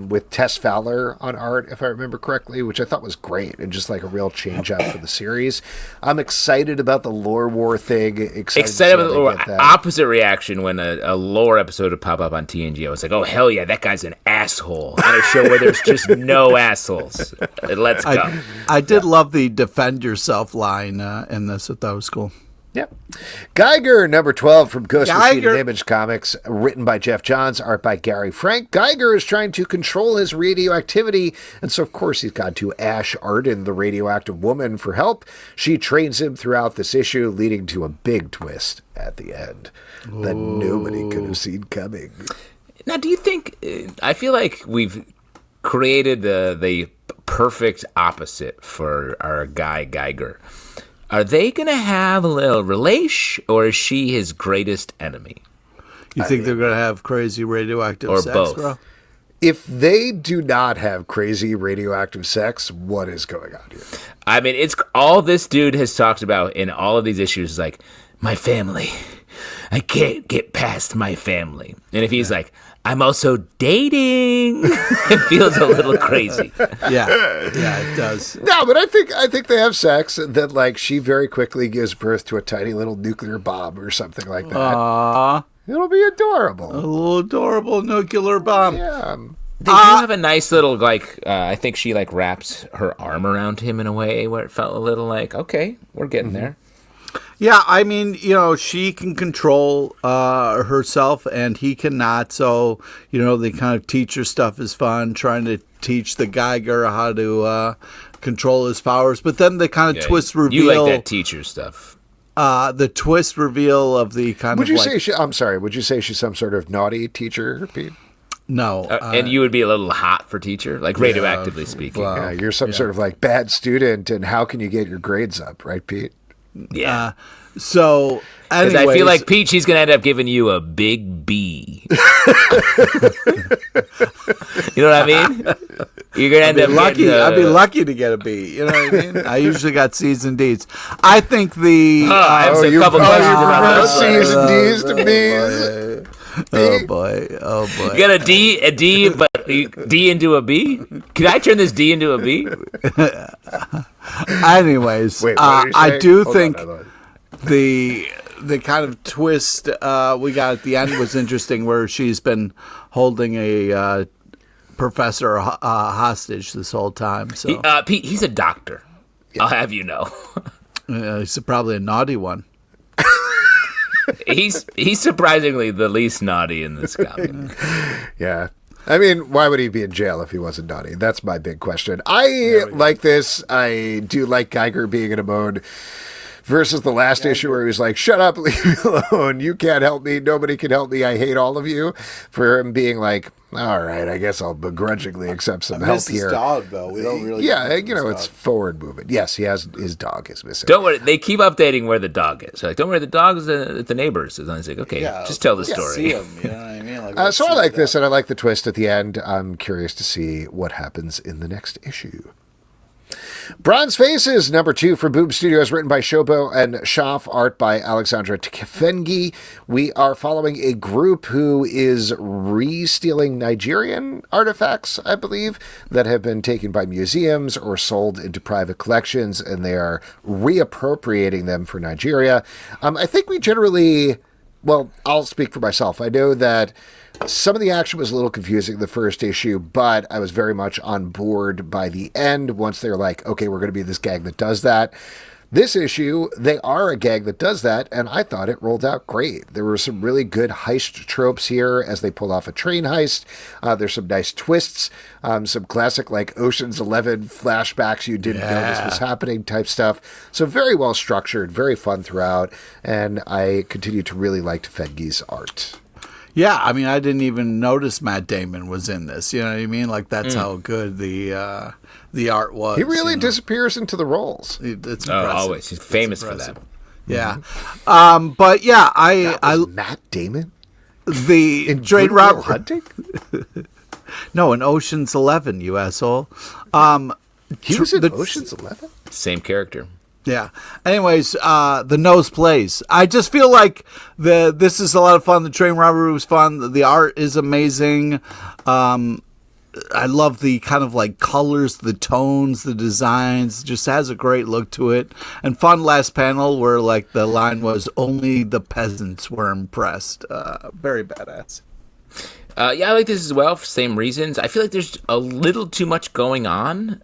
with Tess Fowler on art, if I remember correctly, which I thought was great and just like a real change up for the series. I'm excited about the Lore War thing. Excited about the lore. Opposite reaction when a lore episode would pop up on TNG. I was like, oh, hell yeah, that guy's an asshole. On a show where there's just no assholes. Let's go. I did love the defend yourself line in this. I thought it was cool. Yep. Geiger, number 12 from Ghost Machine Geiger. and Image Comics, written by Geoff Johns, art by Gary Frank. Geiger is trying to control his radioactivity, and so, of course, he's gone to Ash Arden, the radioactive woman, for help. She trains him throughout this issue, leading to a big twist at the end that nobody could have seen coming. Now, do you think... I feel like we've created the perfect opposite for our guy Geiger. Are they going to have a little relation, or is she his greatest enemy? You think they're going to have crazy radioactive Or sex, both. bro? If they do not have crazy radioactive sex, what is going on here? I mean, it's all this dude has talked about in all of these issues is like, my family. I can't get past my family. And if he's like, I'm also dating, it feels a little crazy. Yeah, it does. No, but I think they have sex, and then like she very quickly gives birth to a tiny little nuclear bomb or something like that. Aww, It'll be adorable. a little adorable nuclear bomb. Yeah. They do have a nice little, like, I think she, like, wraps her arm around him in a way where it felt a little like, okay, we're getting there. Yeah, I mean, she can control herself and he cannot. So, the kind of teacher stuff is fun, trying to teach the Geiger how to control his powers. But then the kind of twist reveal. You like that teacher stuff. The twist reveal of the kind Would of you like, say I'm sorry, would you say she's some sort of naughty teacher, Pete? no. And you would be a little hot for teacher, like radioactively speaking. well, Yeah, you're some sort of like bad student, and how can you get your grades up, right, Pete? Yeah. So, Because anyways, I feel like Pete, she's going to end up giving you a big B. You know what I mean? You're going to end up lucky. getting I'd be lucky to get a B. You know what I mean? I usually got C's and D's. I think the. I have a couple questions about those. C's and D's to B's. Oh boy! You got a D, but D into a B? Can I turn this D into a B? Anyways, Wait, what are you I saying? do Hold think on. the kind of twist we got at the end was interesting, where she's been holding a professor hostage this whole time. So Pete, he's a doctor. I'll have you know. he's probably a naughty one. He's surprisingly the least naughty in this comic. Yeah. I mean, why would he be in jail if he wasn't naughty? That's my big question. I like this. I do like Geiger being in a mode versus the last issue where he was like, shut up, leave me alone. You can't help me. Nobody can help me. I hate all of you. For him being like, all right, I guess I'll begrudgingly accept some help here. His dog, though. We don't really. Yeah, it's forward movement. Yes, he has his dog is missing. Don't worry. They keep updating where the dog is. Like, don't worry, the dog is at the neighbors. And it's like, okay, just tell the story. See him, you know what I mean? Like, So I like this, and I like the twist at the end. I'm curious to see what happens in the next issue. Bronze Faces, number 2 from Boom Studios, written by Shobo and Schaff, art by Alexandra Tkefengi. We are following a group who is re-stealing Nigerian artifacts, I believe, that have been taken by museums or sold into private collections, and they are reappropriating them for Nigeria. I think we generally... Well, I'll speak for myself. I know that some of the action was a little confusing the first issue, but I was very much on board by the end once they were like, okay, we're going to be this gang that does that. This issue, they are a gang that does that, and I thought it rolled out great. There were some really good heist tropes here as they pull off a train heist. There's some nice twists, some classic like Ocean's 11 flashbacks you didn't know this was happening type stuff. So very well structured, very fun throughout, and I continue to really like Fengi's art. Yeah, I mean, I didn't even notice Matt Damon was in this. You know what I mean? Like, that's how good the art was. He really disappears into the roles. It's impressive. Always. He's famous for that. Yeah. But yeah, Matt Damon the in Jane Good Will Robert Hunting. No, in Ocean's 11, you asshole. He was in Ocean's 11? Same character. Yeah. Anyways, the nose plays. I just feel like this is a lot of fun. The train robbery was fun. The art is amazing. I love the kind of like colors, the tones, the designs. Just has a great look to it. And fun last panel where like the line was, "Only the peasants were impressed." Very badass. Yeah, I like this as well for same reasons. I feel like there's a little too much going on.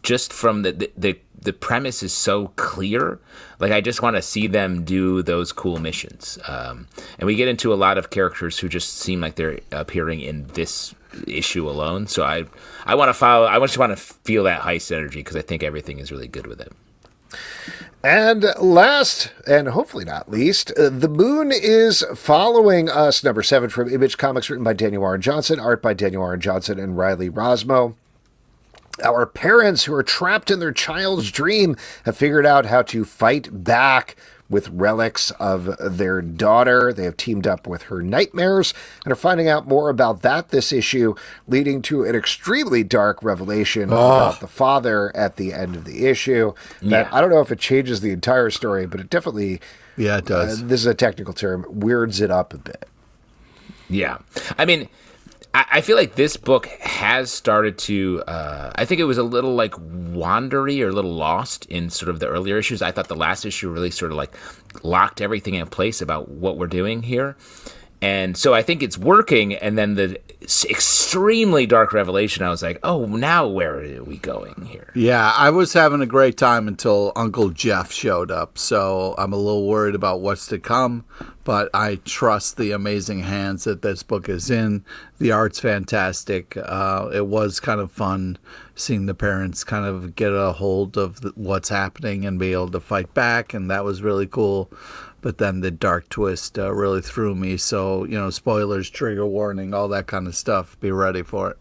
Just from the premise is so clear. Like, I just want to see them do those cool missions. And we get into a lot of characters who just seem like they're appearing in this issue alone. So I want to follow. I just want to feel that heist energy because I think everything is really good with it. And last, and hopefully not least, The Moon is Following Us, number 7 from Image Comics, written by Daniel Warren Johnson, art by Daniel Warren Johnson and Riley Rosmo. Our parents who are trapped in their child's dream have figured out how to fight back with relics of their daughter. They have teamed up with her nightmares and are finding out more about that this issue, leading to an extremely dark revelation about the father at the end of the issue. That, I don't know if it changes the entire story, but it definitely, it does. This is a technical term, weirds it up a bit. Yeah. I mean, I feel like this book has started to, I think it was a little like wandery or a little lost in sort of the earlier issues. I thought the last issue really sort of like locked everything in place about what we're doing here. And so I think it's working. And then the extremely dark revelation, I was like, oh, now where are we going here? Yeah, I was having a great time until Uncle Geoff showed up. So I'm a little worried about what's to come. But I trust the amazing hands that this book is in. The art's fantastic. It was kind of fun seeing the parents kind of get a hold of what's happening and be able to fight back. And that was really cool. But then the dark twist really threw me. So, spoilers, trigger warning, all that kind of stuff. Be ready for it.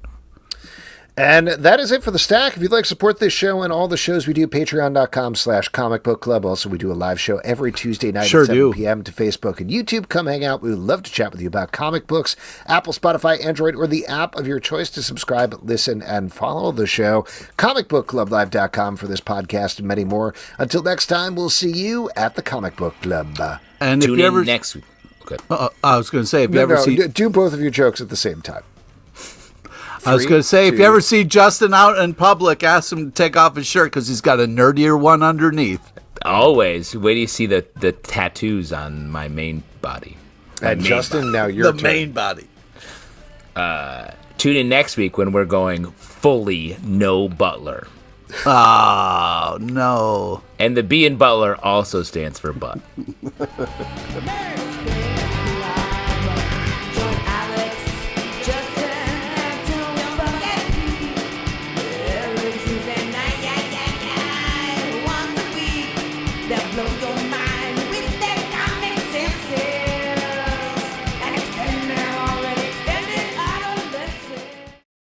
And that is it for the stack. If you'd like to support this show and all the shows we do, patreon.com/comic book club. Also, we do a live show every Tuesday night at 7 p.m. to Facebook and YouTube. Come hang out. We would love to chat with you about comic books, Apple, Spotify, Android, or the app of your choice to subscribe, listen, and follow the show. comicbookclublive.com for this podcast and many more. Until next time, we'll see you at the Comic Book Club. And tune in next week. Okay. I was going to say, if you ever see... Do both of your jokes at the same time. I was going to say, if you ever see Justin out in public, ask him to take off his shirt because he's got a nerdier one underneath. Always. Wait till you see the tattoos on my main body. And Justin, now your turn. The main body. Tune in next week when we're going fully no Butler. Oh, no. And the B in Butler also stands for butt.